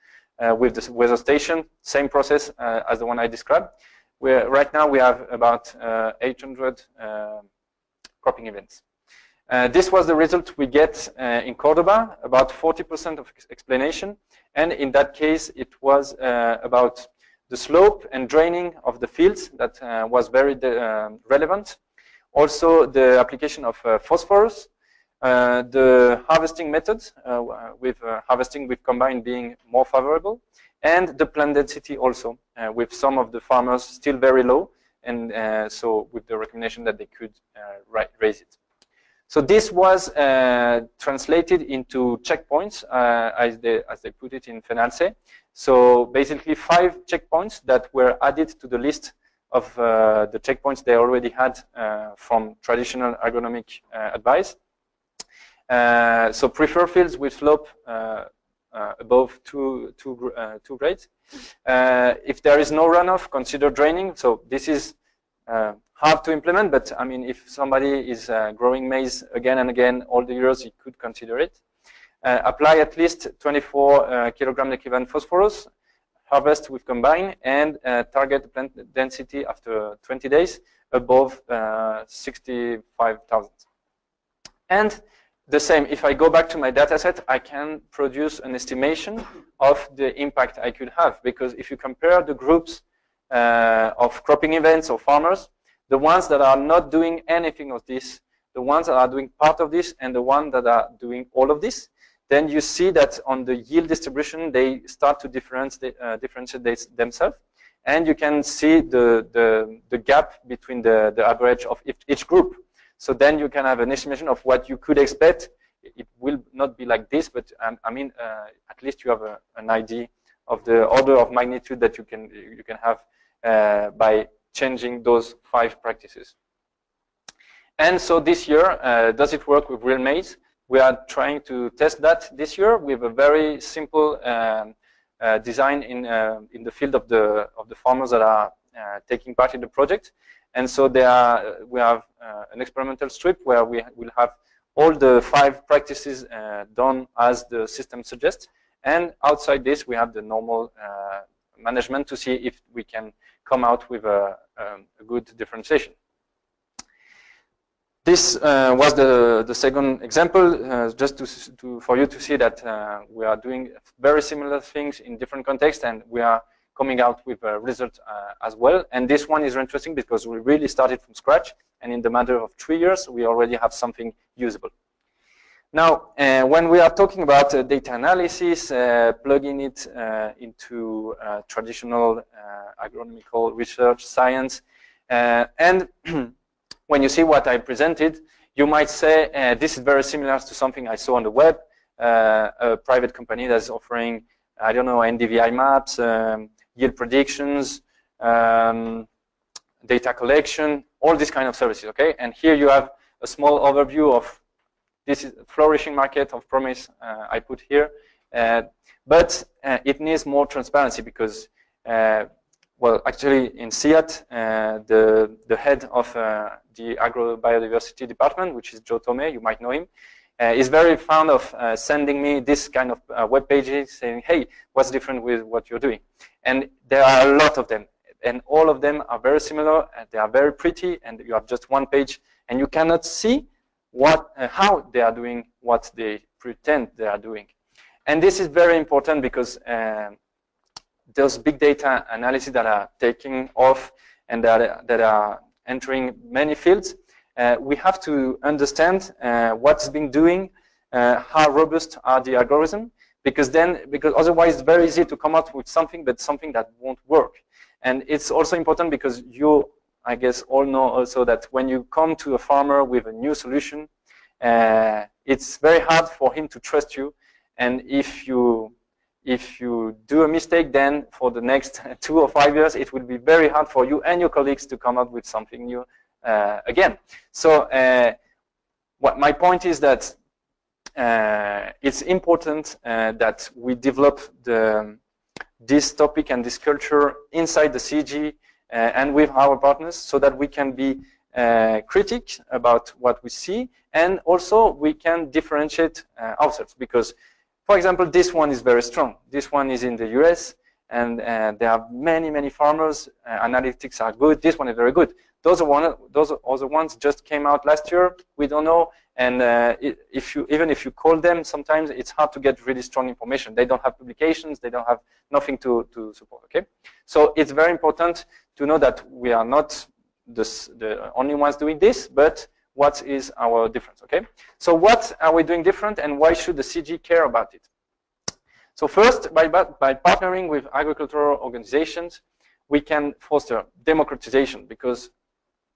with the weather station. Same process as the one I described. Where right now we have about 800 cropping events. This was the result we get in Cordoba, about 40% of explanation. And in that case, it was about the slope and draining of the fields that was very relevant. Also, the application of phosphorus, the harvesting methods, with harvesting with combine being more favorable, and the plant density also, with some of the farmers still very low, and so with the recommendation that they could raise it. So this was translated into checkpoints, as they put it in FENALCE. So basically 5 checkpoints that were added to the list of the checkpoints they already had from traditional agronomic advice. So prefer fields with slope above 2 grades. If there is no runoff, consider draining. So this is hard to implement, but I mean, if somebody is growing maize again and again all the years, he could consider it. Apply at least 24 kilogram equivalent phosphorus. Harvest with combine, and target plant density after 20 days above 65,000. And the same, if I go back to my data set, I can produce an estimation of the impact I could have, because if you compare the groups of cropping events or farmers, the ones that are not doing anything of this, the ones that are doing part of this, and the ones that are doing all of this, then you see that on the yield distribution, they start to differentiate themselves. And you can see the gap between the average of each group. So then you can have an estimation of what you could expect. It will not be like this, but I mean, at least you have an idea of the order of magnitude that you can have by changing those 5 practices. And so this year, does it work with real maize? We are trying to test that this year with a very simple design in the field of the farmers that are taking part in the project. And so we have an experimental strip where we will have all the 5 practices done as the system suggests. And outside this, we have the normal management to see if we can come out with a good differentiation. This was the second example, just for you to see that we are doing very similar things in different contexts, and we are coming out with a result as well. And this one is interesting because we really started from scratch, and in the matter of 3 years, we already have something usable. Now, when we are talking about data analysis, plugging it into traditional agronomical research, science, and when you see what I presented, you might say this is very similar to something I saw on the web, a private company that's offering, I don't know, NDVI maps, yield predictions, data collection, all these kind of services, okay? And here you have a small overview of this is a flourishing market of promise I put here. But it needs more transparency because, well, actually in CIAT, the head of the agrobiodiversity department, which is Joe Tomei, you might know him, is very fond of sending me this kind of web pages saying, hey, what's different with what you're doing? And there are a lot of them. And all of them are very similar, and they are very pretty, and you have just one page, and you cannot see how they are doing what they pretend they are doing. And this is very important because those big data analysis that are taking off and that are entering many fields, we have to understand what's been doing, how robust are the algorithms, because otherwise it's very easy to come up with something, but something that won't work. And it's also important because you, I guess, all know also that when you come to a farmer with a new solution, it's very hard for him to trust you. And if you do a mistake, then for the next 2 or 5 years, it will be very hard for you and your colleagues to come up with something new again. So what my point is that it's important that we develop this topic and this culture inside the CG and with our partners so that we can be critic about what we see, and also we can differentiate ourselves. Because, for example, this one is very strong. This one is in the US, and there are many farmers. Analytics are good. This one is very good. Those other ones just came out last year. We don't know. And even if you call them, sometimes it's hard to get really strong information. They don't have publications. They don't have nothing to support. Okay, so it's very important to know that we are not the only ones doing this, but what is our difference? Okay, so what are we doing different, and why should the CG care about it? So first, by partnering with agricultural organizations, we can foster democratization, because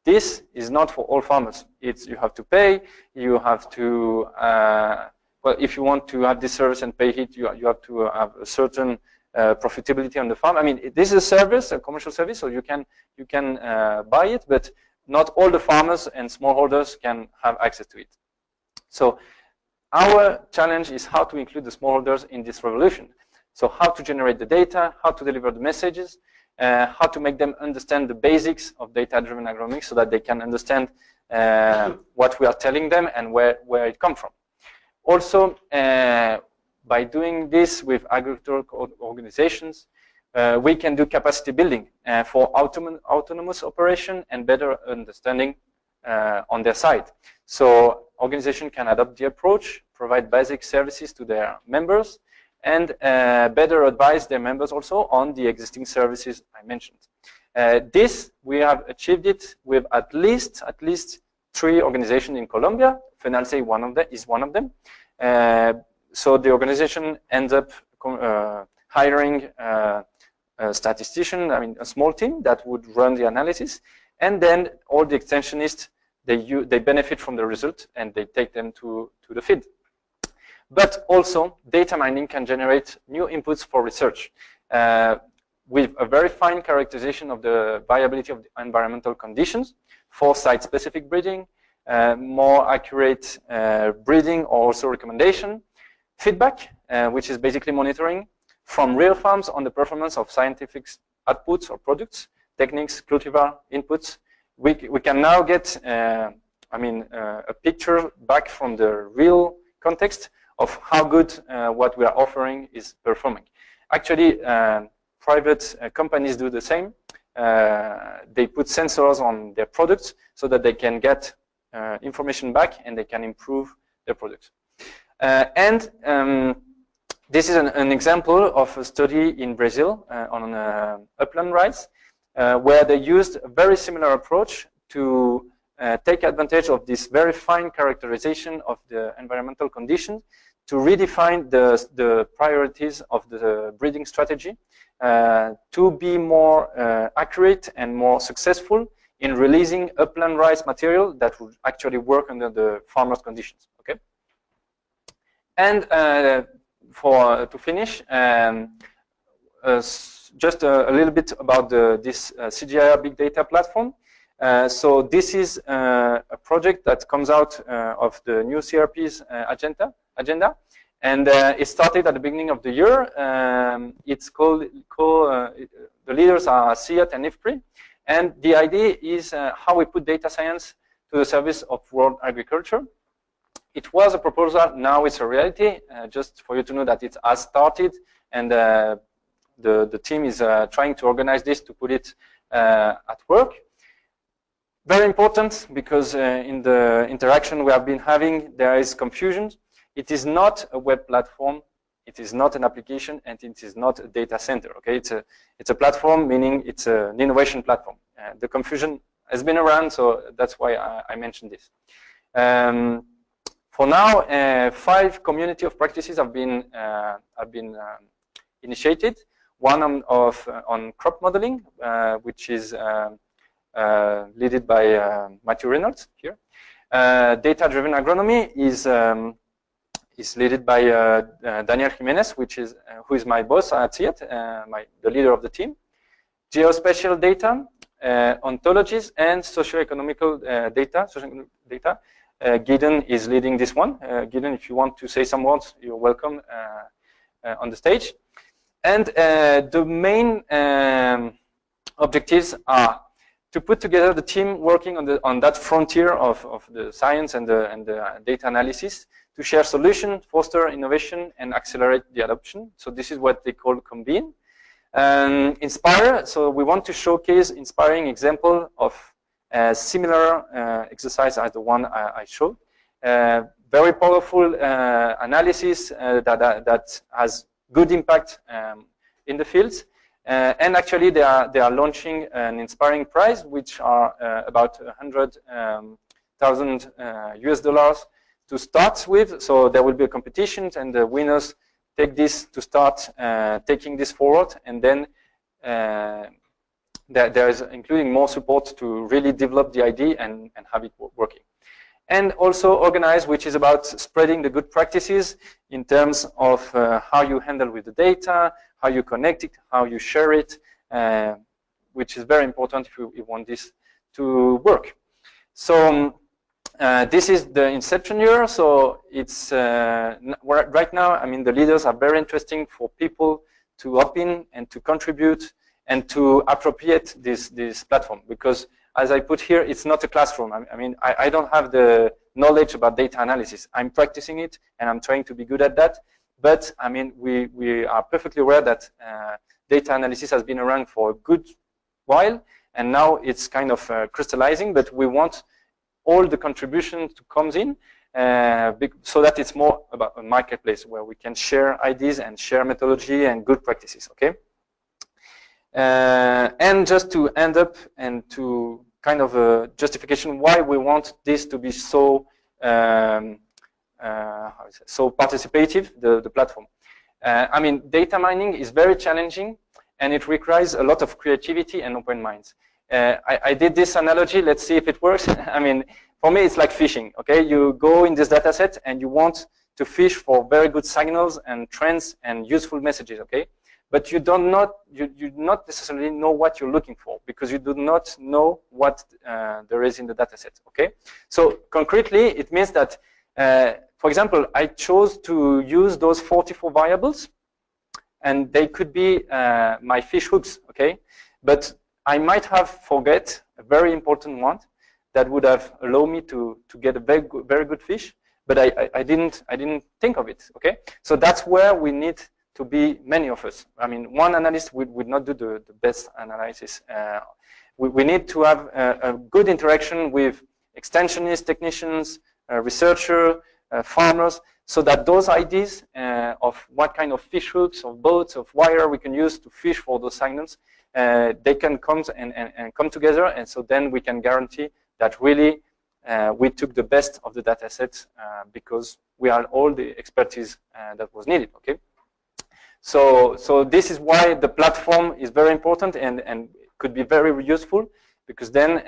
this is not for all farmers. You have to pay. You have to, well, if you want to have this service and pay it, you have to have a certain profitability on the farm. I mean, this is a service, a commercial service, so you can buy it, but not all the farmers and smallholders can have access to it. So our challenge is how to include the smallholders in this revolution. So how to generate the data, how to deliver the messages, how to make them understand the basics of data-driven agronomics so that they can understand what we are telling them and where it comes from. Also, by doing this with agricultural organizations, we can do capacity building for autonomous operation and better understanding on their side. So organization can adopt the approach, provide basic services to their members, and better advise their members also on the existing services I mentioned. This, we have achieved it with at least 3 organizations in Colombia. FENALCE is one of them. So the organization ends up hiring a statistician, I mean a small team that would run the analysis, and then all the extensionists, they benefit from the result and they take them to the field. But also, data mining can generate new inputs for research with a very fine characterization of the viability of the environmental conditions for site-specific breeding, more accurate breeding or also recommendation, feedback, which is basically monitoring from real farms on the performance of scientific outputs or products, techniques, cultivar inputs. We can now get, a picture back from the real context of how good what we are offering is performing. Actually, private companies do the same. They put sensors on their products so that they can get information back and they can improve their products. This is an example of a study in Brazil on upland rice, where they used a very similar approach to take advantage of this very fine characterization of the environmental conditions to redefine the priorities of the breeding strategy to be more accurate and more successful in releasing upland rice material that would actually work under the farmers' conditions. Okay, and to finish, just a little bit about this CGIAR big data platform. So this is a project that comes out of the new CRP's agenda, and it started at the beginning of the year. It's called, the leaders are CIAT and IFPRI, and the idea is how we put data science to the service of world agriculture. It was a proposal, now it's a reality, just for you to know that it has started, and the team is trying to organize this to put it at work. Very important, because in the interaction we have been having, there is confusion. It is not a web platform, it is not an application, and it is not a data center. Okay, it's a platform, meaning it's an innovation platform. The confusion has been around, so that's why I mentioned this. For now, 5 community of practices have been initiated. One on crop modeling, which is led by Matthew Reynolds here. Data-driven agronomy is led by Daniel Jimenez, who is my boss at CIAT, the leader of the team. Geospatial data, ontologies, and socio-economical data. Gideon is leading this one. Gideon, if you want to say some words, you're welcome on the stage. And the main objectives are to put together the team working on that frontier of the science and the data analysis, to share solutions, foster innovation, and accelerate the adoption. So this is what they call Combine. Inspire, so we want to showcase inspiring example of similar exercise as the one I showed. Very powerful analysis that has good impact in the fields. And actually, they are launching an inspiring prize, which are about $100,000 US to start with. So there will be a competition, and the winners take this to start taking this forward, and then there is including more support to really develop the idea and have it working. And also organize, which is about spreading the good practices in terms of how you handle with the data, how you connect it, how you share it, which is very important if you want this to work. So this is the inception year. So it's right now, I mean, the leaders are very interesting for people to opt in and to contribute and to appropriate this platform, because as I put here, it's not a classroom. I mean, I don't have the knowledge about data analysis. I'm practicing it, and I'm trying to be good at that. But I mean, we are perfectly aware that data analysis has been around for a good while, and now it's kind of crystallizing. But we want all the contributions to come in, so that it's more about a marketplace where we can share ideas and share methodology and good practices. Okay. And just to end up and to kind of a justification why we want this to be so so participative, the platform. I mean, data mining is very challenging, and it requires a lot of creativity and open minds. I did this analogy. Let's see if it works. I mean, for me, it's like fishing. Okay, you go in this data set and you want to fish for very good signals and trends and useful messages. Okay. But you do not necessarily know what you're looking for, because you do not know what there is in the data set. Okay, so concretely, it means that, for example, I chose to use those 44 variables, and they could be my fish hooks. Okay, but I might have forget a very important one that would have allowed me to get a very good fish, but I didn't think of it. Okay, so that's where we need to be many of us. I mean, one analyst would not do the best analysis. We need to have a good interaction with extensionists, technicians, researchers, farmers, so that those ideas of what kind of fish hooks, of boats, of wire we can use to fish for those signals, they can come and come together, and so then we can guarantee that really we took the best of the data set because we had all the expertise that was needed, okay? So this is why the platform is very important and could be very useful, because then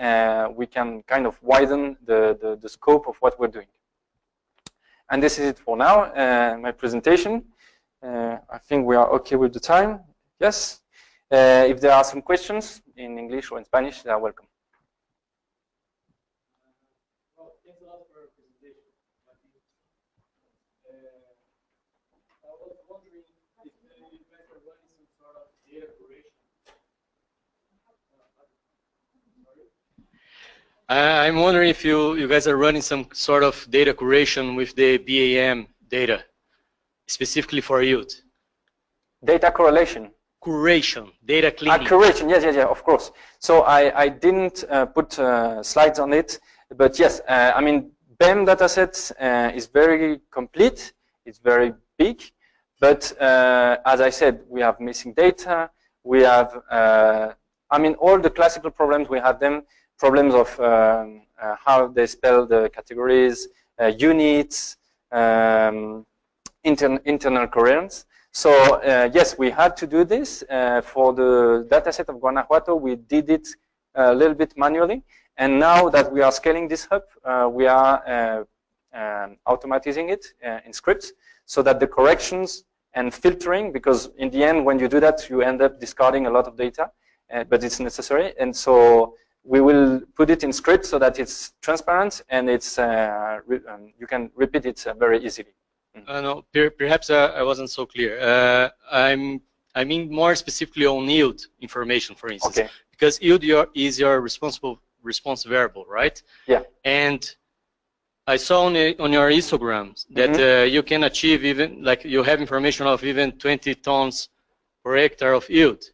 we can kind of widen the scope of what we're doing. And this is it for now, my presentation. I think we are okay with the time. Yes? If there are some questions in English or in Spanish, they are welcome. Well, thanks a lot for your presentation. I was wondering if you guys are running some sort of data curation. I'm wondering if you guys are running some sort of data curation with the BAM data, specifically for youth. Data correlation. Curation, data cleaning. Curation, yes, of course. So I didn't put slides on it, but yes, I mean, BAM dataset is very complete, it's very big, but as I said, we have missing data, we have, I mean, all the classical problems, we have them, problems of how they spell the categories, units, internal coherence. So yes, we had to do this. For the dataset of Guanajuato, we did it a little bit manually. And now that we are scaling this up, we are automatizing it in scripts so that the corrections and filtering, because in the end, when you do that, you end up discarding a lot of data, but it's necessary. And so we will put it in script so that it's transparent and it's you can repeat it very easily. No, perhaps I wasn't so clear. I mean more specifically on yield information, for instance, okay. Because yield is your response variable, right? Yeah. And I saw on your histograms that you can achieve even, like you have information of even 20 tons per hectare of yield.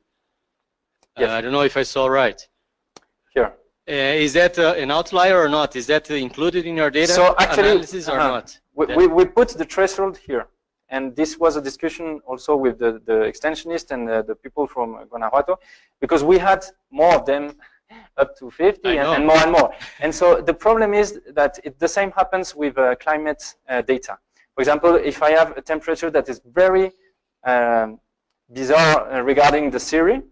Yes. I don't know if I saw right. Here. Is that an outlier or not? Is that included in your data so actually, analysis or not? We put the threshold here. And this was a discussion also with the extensionist and the people from Guanajuato, because we had more of them up to 50 and more and more. And so the problem is that the same happens with climate data. For example, if I have a temperature that is very bizarre regarding the Siri,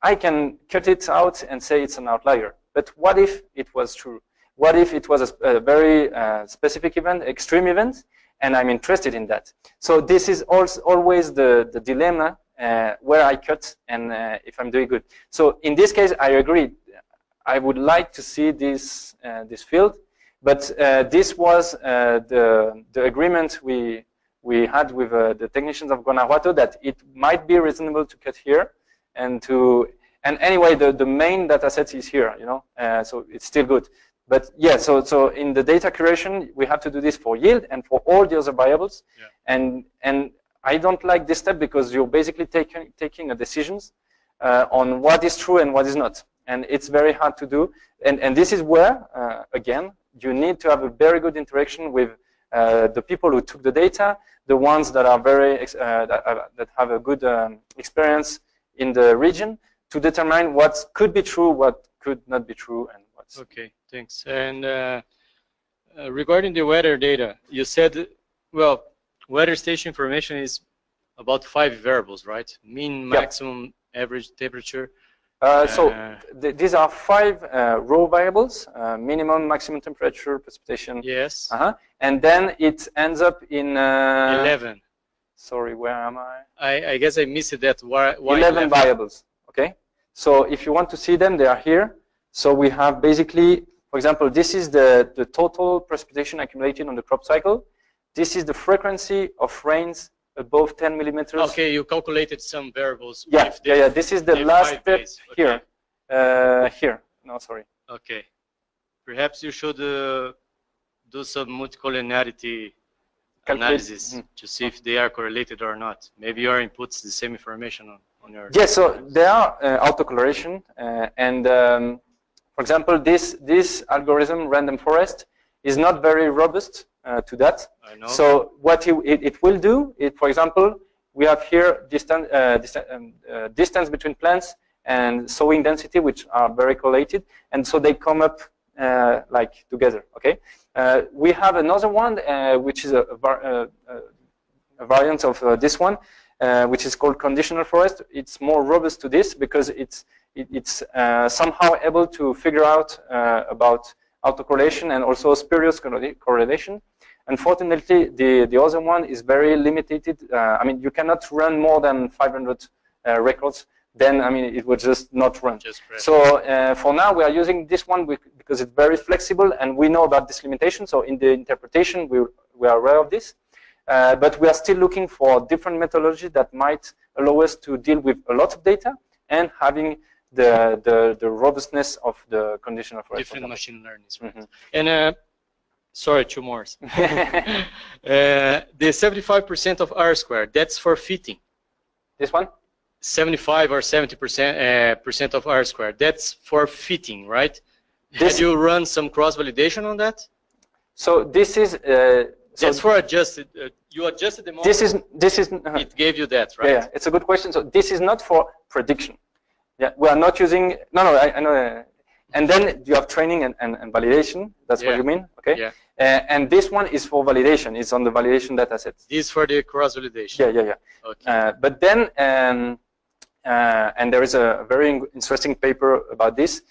I can cut it out and say it's an outlier. But what if it was true? What if it was a very specific event, extreme event, and I'm interested in that? So this is also always the dilemma where I cut and if I'm doing good. So in this case, I agree. I would like to see this this field, but this was the agreement we had with the technicians of Guanajuato that it might be reasonable to cut here and anyway the main data set is here, you know, so it's still good. But yeah, so in the data curation, we have to do this for yield and for all the other variables. Yeah. And I don't like this step because you're basically taking a decisions on what is true and what is not. And it's very hard to do. And this is where, again, you need to have a very good interaction with the people who took the data, the ones that are very that have a good experience in the region, to determine what could be true, what could not be true, and what's. Okay, thanks. And regarding the weather data, you said, well, weather station information is about 5 variables, right? Mean, maximum, average temperature. These are 5 raw variables: minimum, maximum temperature, precipitation. Yes. And then it ends up in 11. Sorry, where am I? I guess I missed that. Why 11 variables. Okay. So if you want to see them, they are here. So we have basically, for example, this is the total precipitation accumulated on the crop cycle. This is the frequency of rains above 10 millimeters. Okay, you calculated some variables. Yeah, yeah. This is the last step here. Here. No, sorry. Okay. Perhaps you should do some multicollinearity analysis to see if they are correlated or not. Maybe your inputs the same information on your. Yes, so there are autocorrelation, and for example, this algorithm, random forest, is not very robust to that. I know. So what it will do, for example, we have here distance between plants and sowing density, which are very correlated, and so they come up like together. Okay. We have another one which is a variant of this one, which is called conditional forest. It's more robust to this because it's somehow able to figure out about autocorrelation and also spurious correlation. Unfortunately, the other one is very limited. I mean, you cannot run more than 500 records. Then, I mean, it would just not run. So for now, we are using this one because it's very flexible, and we know about this limitation. So in the interpretation, we are aware of this. But we are still looking for different methodologies that might allow us to deal with a lot of data and having the robustness of the conditional forest. Different machine learning, right? And sorry, two more. The 75% of R squared, that's for fitting. This one? 75 or 70% of R squared, that's for fitting, right? Did you run some cross-validation on that? So this is... that's for adjusted. You adjusted the model. This is. It gave you that, right? Yeah, it's a good question. So this is not for prediction. Yeah, we are not using. No, I know. And then you have training and validation. That's what you mean, okay? Yeah. And this one is for validation. It's on the validation data set. This is for the cross validation. Yeah. Okay. But then, and there is a very interesting paper about this.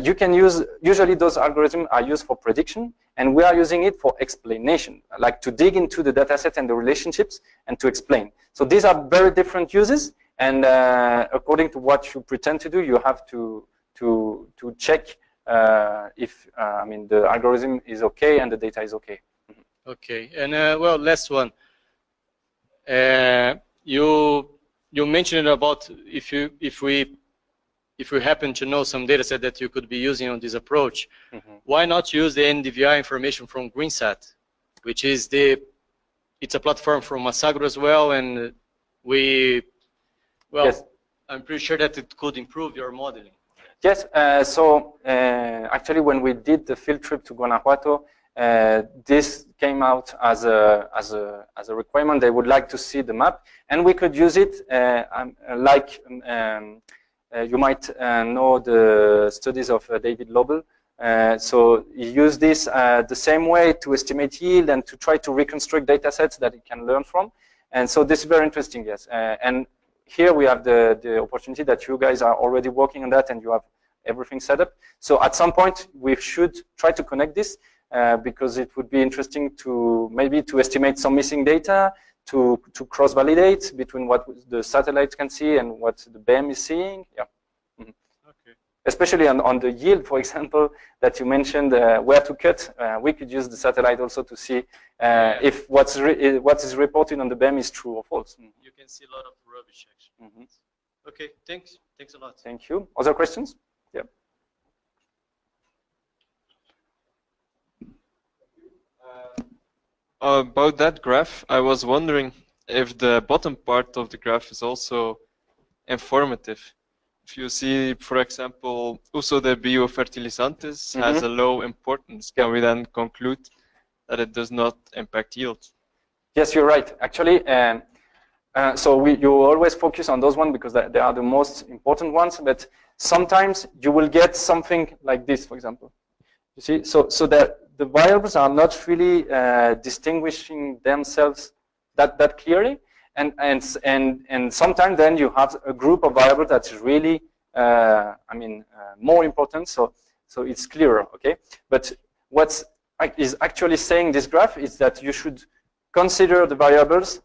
You can use, usually those algorithms are used for prediction, and we are using it for explanation, like to dig into the data set and the relationships and to explain. So these are very different uses, and according to what you pretend to do, you have to check if I mean the algorithm is okay and the data is okay. Okay, and well, last one. You mentioned about if we happen to know some data set that you could be using on this approach, why not use the NDVI information from GreenSat, which is it's a platform from Masagro as well, and yes. I'm pretty sure that it could improve your modeling. Yes, actually when we did the field trip to Guanajuato, this came out as a requirement. They would like to see the map, and we could use it you might know the studies of David Lobel. So he used this the same way to estimate yield and to try to reconstruct data sets that it can learn from. And so this is very interesting, yes. And here we have the opportunity that you guys are already working on that and you have everything set up. So at some point we should try to connect this because it would be interesting to maybe to estimate some missing data, to cross-validate between what the satellite can see and what the BEM is seeing. Yeah. Okay. Especially on the yield, for example, that you mentioned, where to cut. We could use the satellite also to see if what is reported on the BEM is true or false. You can see a lot of rubbish, actually. Okay, thanks. Thanks a lot. Thank you. Other questions? Yeah. About that graph, I was wondering if the bottom part of the graph is also informative. If you see, for example, uso de biofertilizantes has a low importance, can we then conclude that it does not impact yield? Yes, you're right. Actually, so you always focus on those ones because they are the most important ones, but sometimes you will get something like this, for example. You see, so that the variables are not really distinguishing themselves that clearly, and sometimes then you have a group of variables that's really, more important. So it's clearer, okay. But what is actually saying this graph is that you should consider the variables.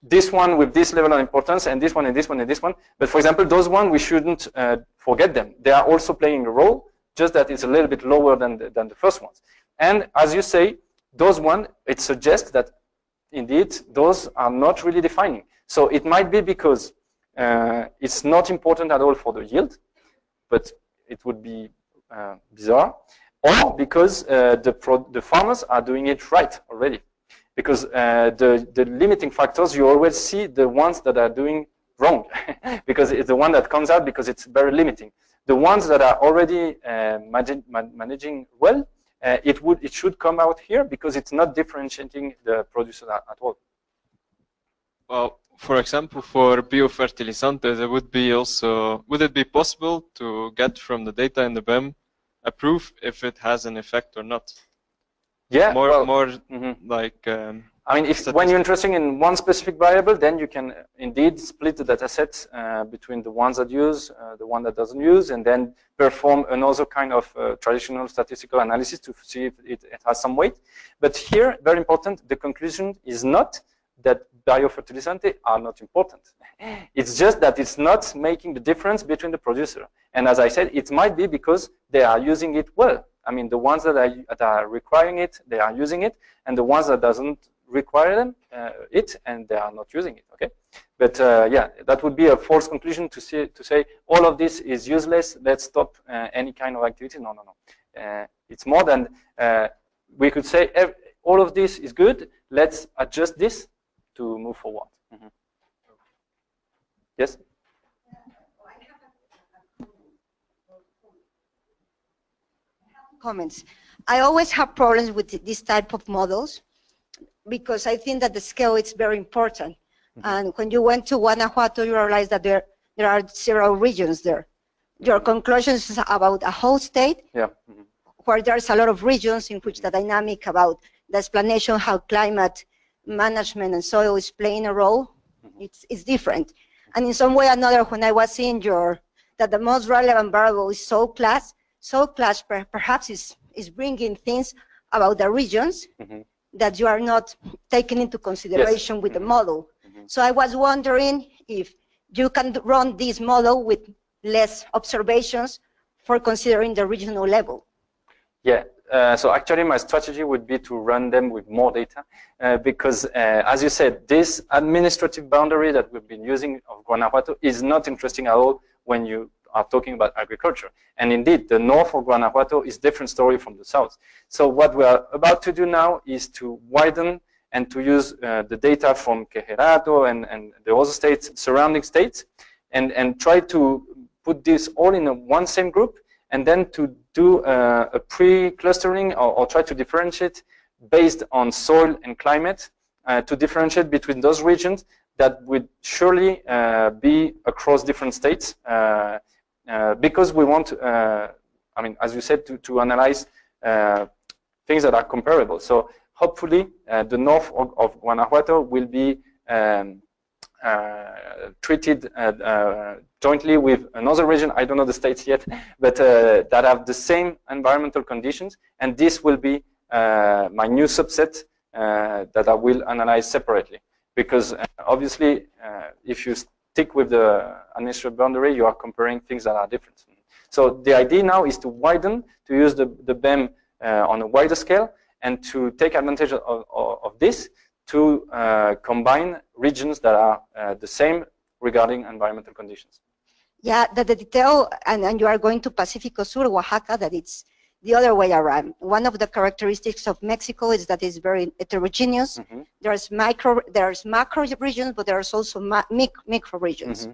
This one with this level of importance, and this one, and this one, and this one. But for example, those ones we shouldn't forget them. They are also playing a role, just that it's a little bit lower than the first ones. And as you say, those ones, it suggests that indeed those are not really defining. So it might be because it's not important at all for the yield, but it would be bizarre, or because the farmers are doing it right already. Because the limiting factors, you always see the ones that are doing wrong, because it's the one that comes out because it's very limiting. The ones that are already managing well, it should come out here because it's not differentiating the producer at all. Well, for example, for biofertilizantes, would it be possible to get from the data in the BEM approve if it has an effect or not. Yeah, more like. I mean, when you're interested in one specific variable, then you can indeed split the data set between the ones that use, the one that doesn't use, and then perform another kind of traditional statistical analysis to see if it has some weight. But here, very important, the conclusion is not that biofertilizantes are not important. It's just that it's not making the difference between the producer. And as I said, it might be because they are using it well. I mean, the ones that are requiring it, they are using it, and the ones that doesn't require them and they are not using it. Okay, but yeah, that would be a false conclusion to say all of this is useless. Let's stop any kind of activity. No. It's more than we could say. All of this is good. Let's adjust this to move forward. Yes. Comments. I always have problems with this type of models because I think that the scale is very important. And when you went to Guanajuato, you realize that there are several regions there. Your conclusions is about a whole state, where there's a lot of regions in which the dynamic about the explanation how climate management and soil is playing a role, it's different. And in some way or another, when I was seeing that the most relevant variable is soil class perhaps is bringing things about the regions that you are not taking into consideration with the model. So I was wondering if you can run this model with less observations for considering the regional level. Yeah, so actually my strategy would be to run them with more data because as you said, this administrative boundary that we've been using of Guanajuato is not interesting at all when you are talking about agriculture. And indeed, the north of Guanajuato is a different story from the south. So what we are about to do now is to widen and to use the data from Quejerato and the other states, surrounding states, and try to put this all in one same group, and then to do a pre-clustering or try to differentiate based on soil and climate, to differentiate between those regions that would surely be across different states, because we want, I mean, as you said, to analyze things that are comparable. So hopefully the north of Guanajuato will be treated jointly with another region, I don't know the states yet, but that have the same environmental conditions, and this will be my new subset that I will analyze separately. Because obviously, if you stick with the administrative boundary, you are comparing things that are different. So the idea now is to widen, to use the BEM on a wider scale, and to take advantage of this to combine regions that are the same regarding environmental conditions. Yeah, the detail, and you are going to Pacifico Sur, Oaxaca, that it's the other way around. One of the characteristics of Mexico is that it's very heterogeneous. There's macro regions, but there's also micro regions.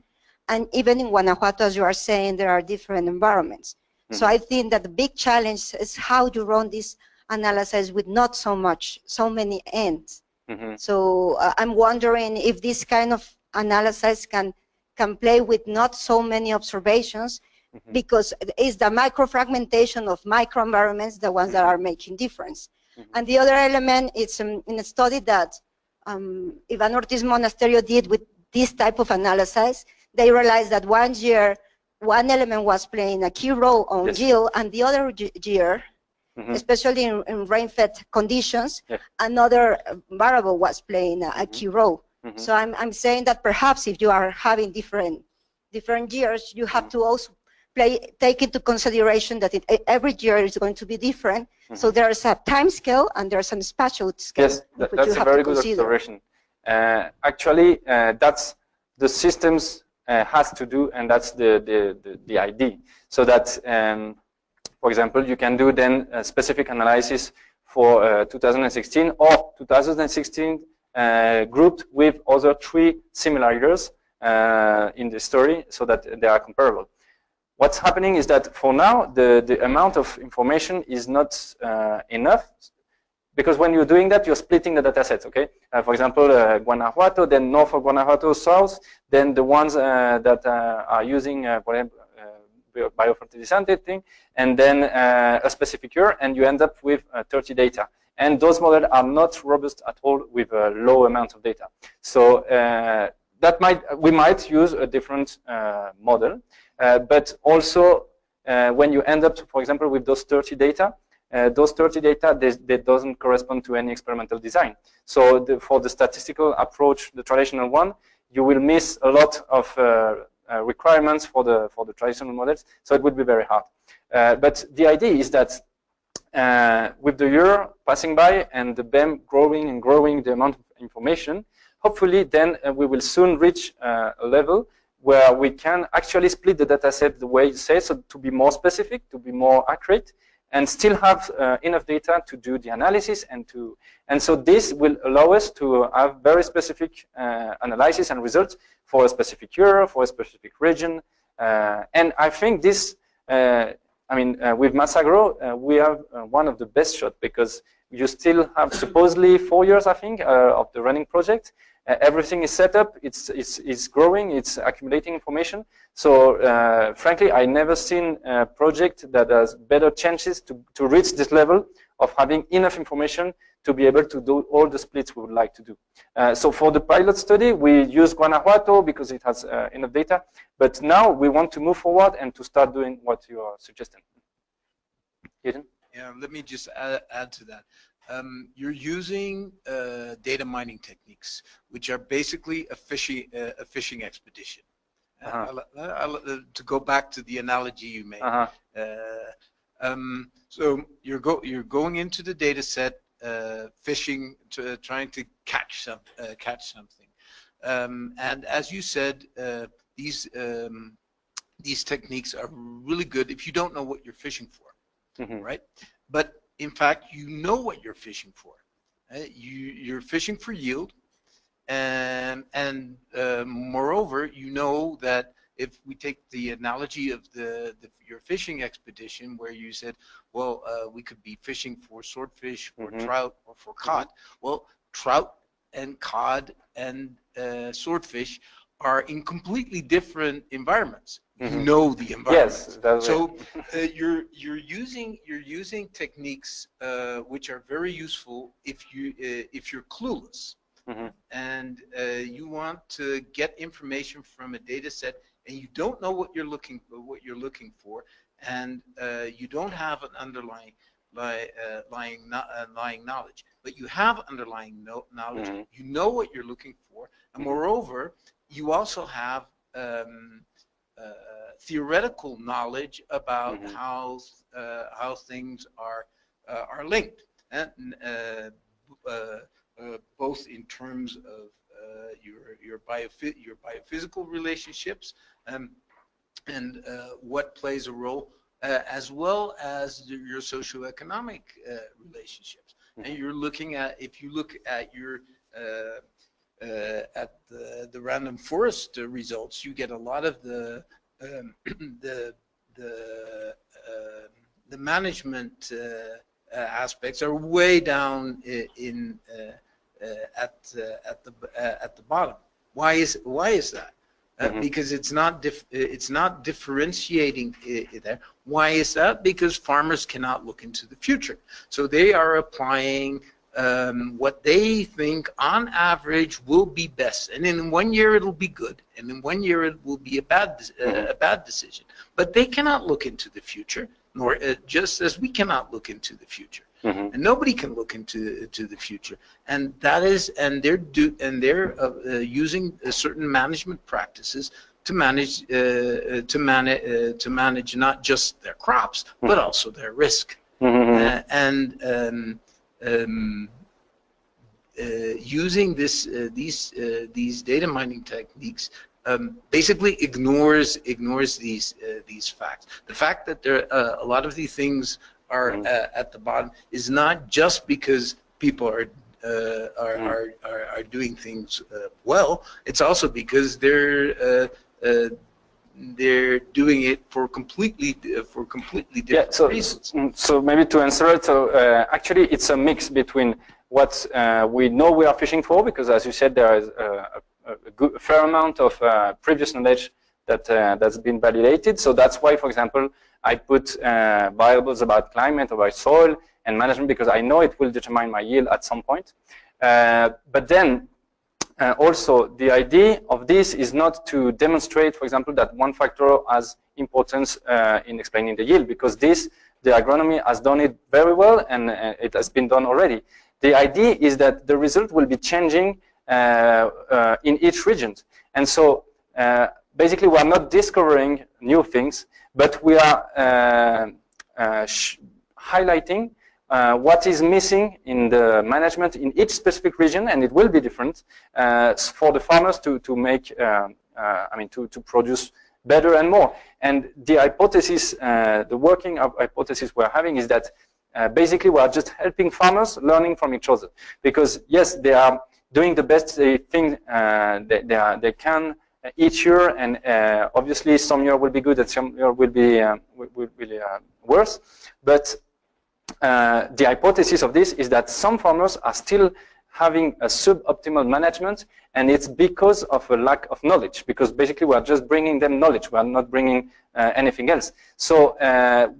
And even in Guanajuato, as you are saying, there are different environments. So I think that the big challenge is how you run this analysis with not so many ends. So I'm wondering if this kind of analysis can play with not so many observations, because it's the microfragmentation of microenvironments, the ones that are making difference. And the other element is in a study that Iván Ortiz Monasterio did with this type of analysis. They realized that one year, one element was playing a key role on yield, and the other year, especially in rain-fed conditions, another variable was playing a key role. So I'm saying that perhaps if you are having different years, you have to also take into consideration that every year is going to be different. So there's a time scale and there's a spatial scale. Yes, that's a very good observation. Actually, that's the systems has to do, and that's the idea. So that, for example, you can do then a specific analysis for 2016 or 2016 grouped with other 3 similar years in the story, so that they are comparable. What's happening is that for now, the amount of information is not enough, because when you're doing that, you're splitting the data sets, okay? For example, Guanajuato, then north of Guanajuato, south, then the ones that are using, for example, biofertilizante thing, and then a specific year, and you end up with 30 data. And those models are not robust at all with a low amount of data. So we might use a different model, but also when you end up, for example, with those 30 data, they doesn't correspond to any experimental design. So for the statistical approach, the traditional one, you will miss a lot of requirements for the traditional models. So it would be very hard. But the idea is that with the year passing by and the BEM growing and growing the amount of information, hopefully then we will soon reach a level where we can actually split the data set the way you say, so to be more specific, to be more accurate, and still have enough data to do the analysis and so this will allow us to have very specific analysis and results for a specific year, for a specific region. And I think this, with Massagro, we have one of the best shots because you still have supposedly 4 years, I think, of the running project. Everything is set up, it's growing, it's accumulating information. So frankly, I never seen a project that has better chances to reach this level of having enough information to be able to do all the splits we would like to do. So for the pilot study, we use Guanajuato because it has enough data. But now we want to move forward and to start doing what you are suggesting. Eden? Yeah, let me just add to that. You're using data mining techniques, which are basically a fishing expedition. To go back to the analogy you made. So you're going into the data set, fishing, trying to catch something. And as you said, these techniques are really good if you don't know what you're fishing for, right? But in fact, you know what you're fishing for. You're fishing for yield, and moreover, you know that if we take the analogy of your fishing expedition, where you said, well, we could be fishing for swordfish, or trout, or for cod. Well, trout and cod and swordfish are in completely different environments. You know the environment. Yes, so you're using techniques which are very useful if you're clueless and you want to get information from a data set and you don't know what you're looking for, and you don't have an underlying knowledge, but you have underlying knowledge. You know what you're looking for, and moreover, you also have theoretical knowledge about how things are linked, and both in terms of your biophysical relationships and what plays a role, as well as your socioeconomic relationships. And you're looking at, if you look at your at the random forest results, you get a lot of the management aspects are way down in at the bottom. Why is that? Because it's not differentiating it there. Why is that? Because farmers cannot look into the future, so they are applying what they think on average will be best, and in 1 year it'll be good, and in 1 year it will be a bad decision. But they cannot look into the future, nor just as we cannot look into the future, and nobody can look into the future. And that is, and they're using certain management practices to manage not just their crops but also their risk. Using these data mining techniques basically ignores these facts. The fact that there a lot of these things are at the bottom is not just because people are doing things well. It's also because they're doing it for completely different reasons. So maybe to answer it, actually it's a mix between what we know we are fishing for, because as you said, there is a fair amount of previous knowledge that's been validated. So that's why, for example, I put variables about climate, about soil and management, because I know it will determine my yield at some point. But then also the idea of this is not to demonstrate, for example, that one factor has importance in explaining the yield, because the agronomy has done it very well, and it has been done already. The idea is that the result will be changing in each region. And so basically we are not discovering new things, but we are highlighting what is missing in the management in each specific region, and it will be different for the farmers to make, to produce better and more. And the hypothesis, the working hypothesis we're having is that basically we are just helping farmers learning from each other, because yes, they are doing the best they think they can each year, and obviously some year will be good and some year will be worse. But the hypothesis of this is that some farmers are still having a suboptimal management, and it's because of a lack of knowledge, because basically we are just bringing them knowledge, we are not bringing anything else. So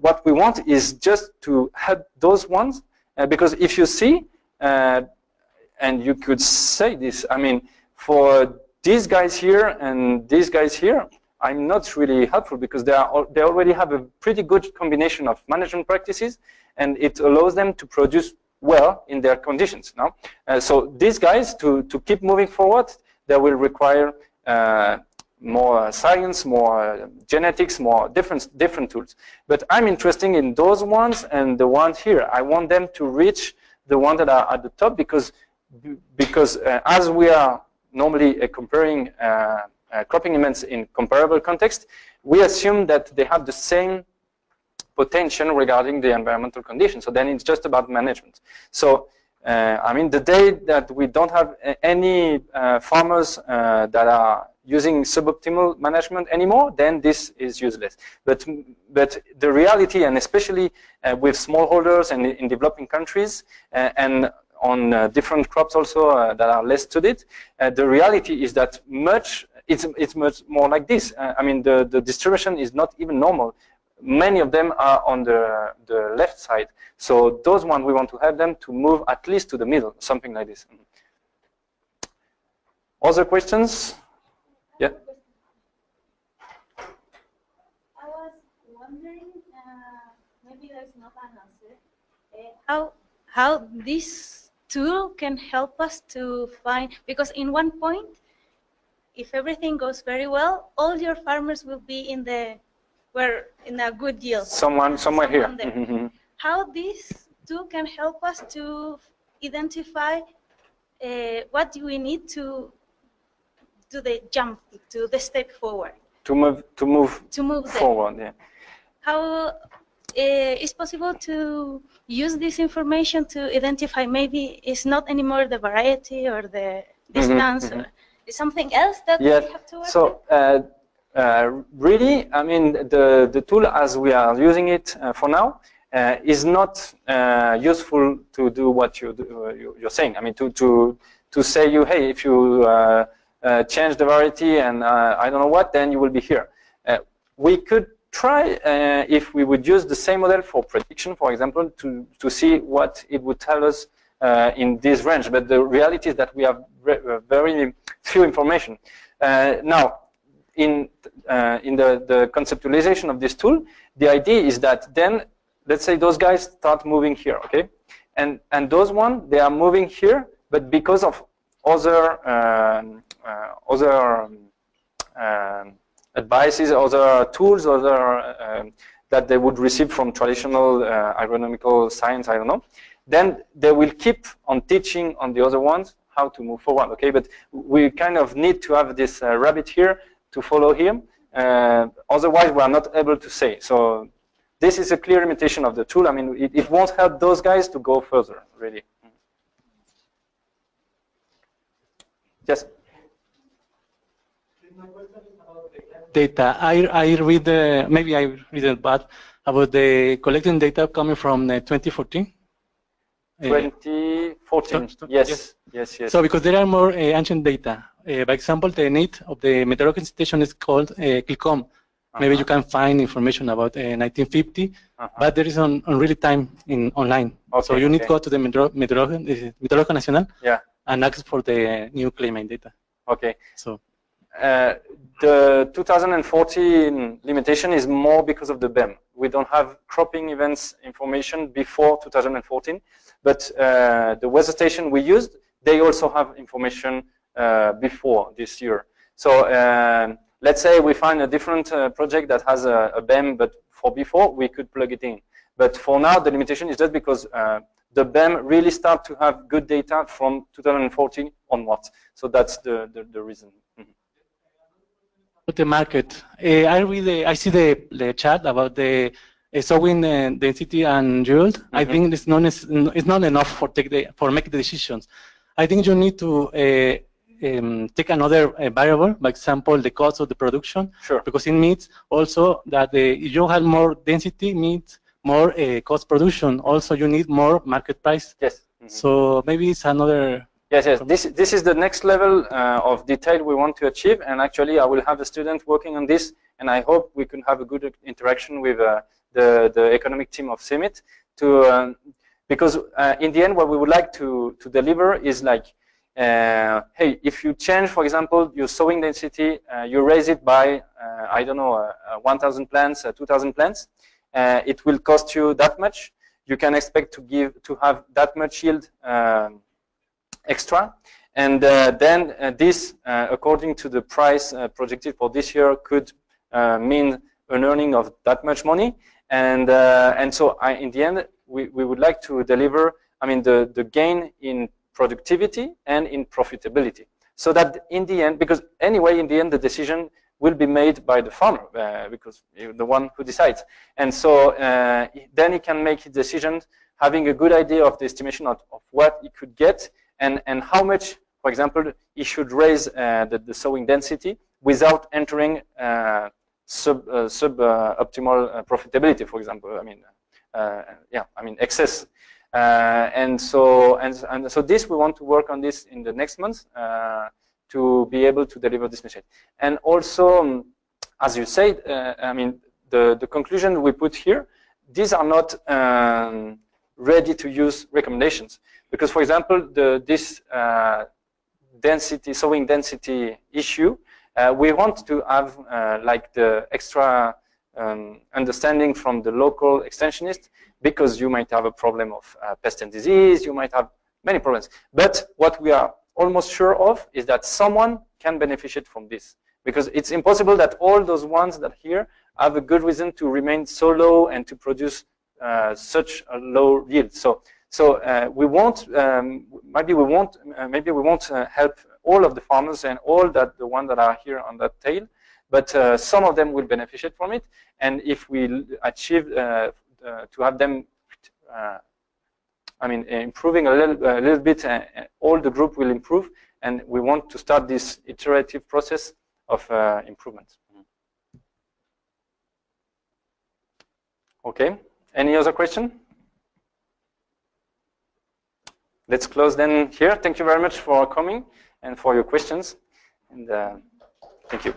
what we want is just to help those ones, because if you see, and you could say this, I mean, for these guys here and these guys here, I'm not really helpful, because they already have a pretty good combination of management practices, and it allows them to produce well in their conditions. No? So these guys, to keep moving forward, they will require more science, more genetics, more different tools. But I'm interested in those ones and the ones here. I want them to reach the ones that are at the top, because as we are normally comparing cropping events in comparable context, we assume that they have the same potential regarding the environmental conditions. So then it's just about management. So I mean, the day that we don't have any farmers that are using suboptimal management anymore, then this is useless. But the reality, and especially with smallholders and in developing countries, and on different crops also that are less studied, the reality is that it's much more like this. I mean, the distribution is not even normal. Many of them are on the left side. So those ones, we want to help them to move at least to the middle, something like this. Other questions? Yeah. I was wondering, maybe there's not an answer, how this tool can help us to find, because in one point, if everything goes very well, all your farmers will be in a good yield. Somewhere here. Mm-hmm. How this tool can help us to identify what do we need to do the jump, to the step forward. To move forward. Yeah. How is possible to use this information to identify maybe it's not anymore the variety or the distance, or is something else that we have to work with? Really, I mean, the tool as we are using it for now is not useful to do what you're saying. I mean, to say hey, if you change the variety and I don't know what, then you will be here. We could try if we would use the same model for prediction, for example, to see what it would tell us in this range. But the reality is that we have very few information. Now, in the conceptualization of this tool, the idea is that then, let's say those guys start moving here, okay? And those ones, they are moving here, but because of other advices, other tools, that they would receive from traditional agronomical science, I don't know, then they will keep on teaching on the other ones how to move forward, okay? But we kind of need to have this rabbit here to follow him, otherwise we are not able to say. So this is a clear limitation of the tool. I mean, it won't help those guys to go further, really. Yes? My question is about the data. I read, maybe I read it bad, about the collecting data coming from 2014. 2014. Yes. So because there are more ancient data. By example, the NIT of the meteorological station is called CLICOM. Maybe you can find information about 1950, but there is on really time online. Okay, so you need to go to the Meteorológico Nacional and ask for the new climate data. Okay. So the 2014 limitation is more because of the BEM. We don't have cropping events information before 2014, but the weather station we used, they also have information before this year. So let's say we find a different project that has a BEM, but for before, we could plug it in. But for now, the limitation is just because the BEM really start to have good data from 2014 onwards. So that's the reason. The market. I see the chart about the sowing density and yield. I think it's not enough for making the decisions. I think you need to take another variable, for example, the cost of the production, because it means also that if you have more density, means more cost production. Also, you need more market price. Yes. So maybe it's another. Yes. This is the next level of detail we want to achieve, and actually, I will have a student working on this, and I hope we can have a good interaction with the economic team of CIMIT because in the end, what we would like to deliver is like. Hey, if you change, for example, your sowing density, you raise it by, I don't know, 1,000 plants, 2,000 plants, it will cost you that much. You can expect to have that much yield extra. And then this, according to the price projected for this year, could mean an earning of that much money. And so in the end, we would like to deliver, I mean, the gain in productivity and in profitability. So that in the end, because anyway, in the end, the decision will be made by the farmer because you're the one who decides. And so then he can make his decisions having a good idea of the estimation of what he could get and how much, for example, he should raise the sowing density without entering sub-optimal profitability, for example. I mean, excess. And so this, we want to work on this in the next month to be able to deliver this message. And also, as you said, I mean, the conclusion we put here, these are not ready to use recommendations. Because, for example, this sowing density issue, we want to have like the extra understanding from the local extensionist, because you might have a problem of pest and disease, you might have many problems. But what we are almost sure of is that someone can benefit from this, because it's impossible that all those ones that here have a good reason to remain so low and to produce such a low yield. So we won't, maybe we won't help all of the farmers and all the ones that are here on that tail, but some of them will benefit from it. And if we achieve to have them, I mean, improving a little bit, all the group will improve, and we want to start this iterative process of improvement. Okay, any other question? Let's close then here. Thank you very much for coming and for your questions, and thank you.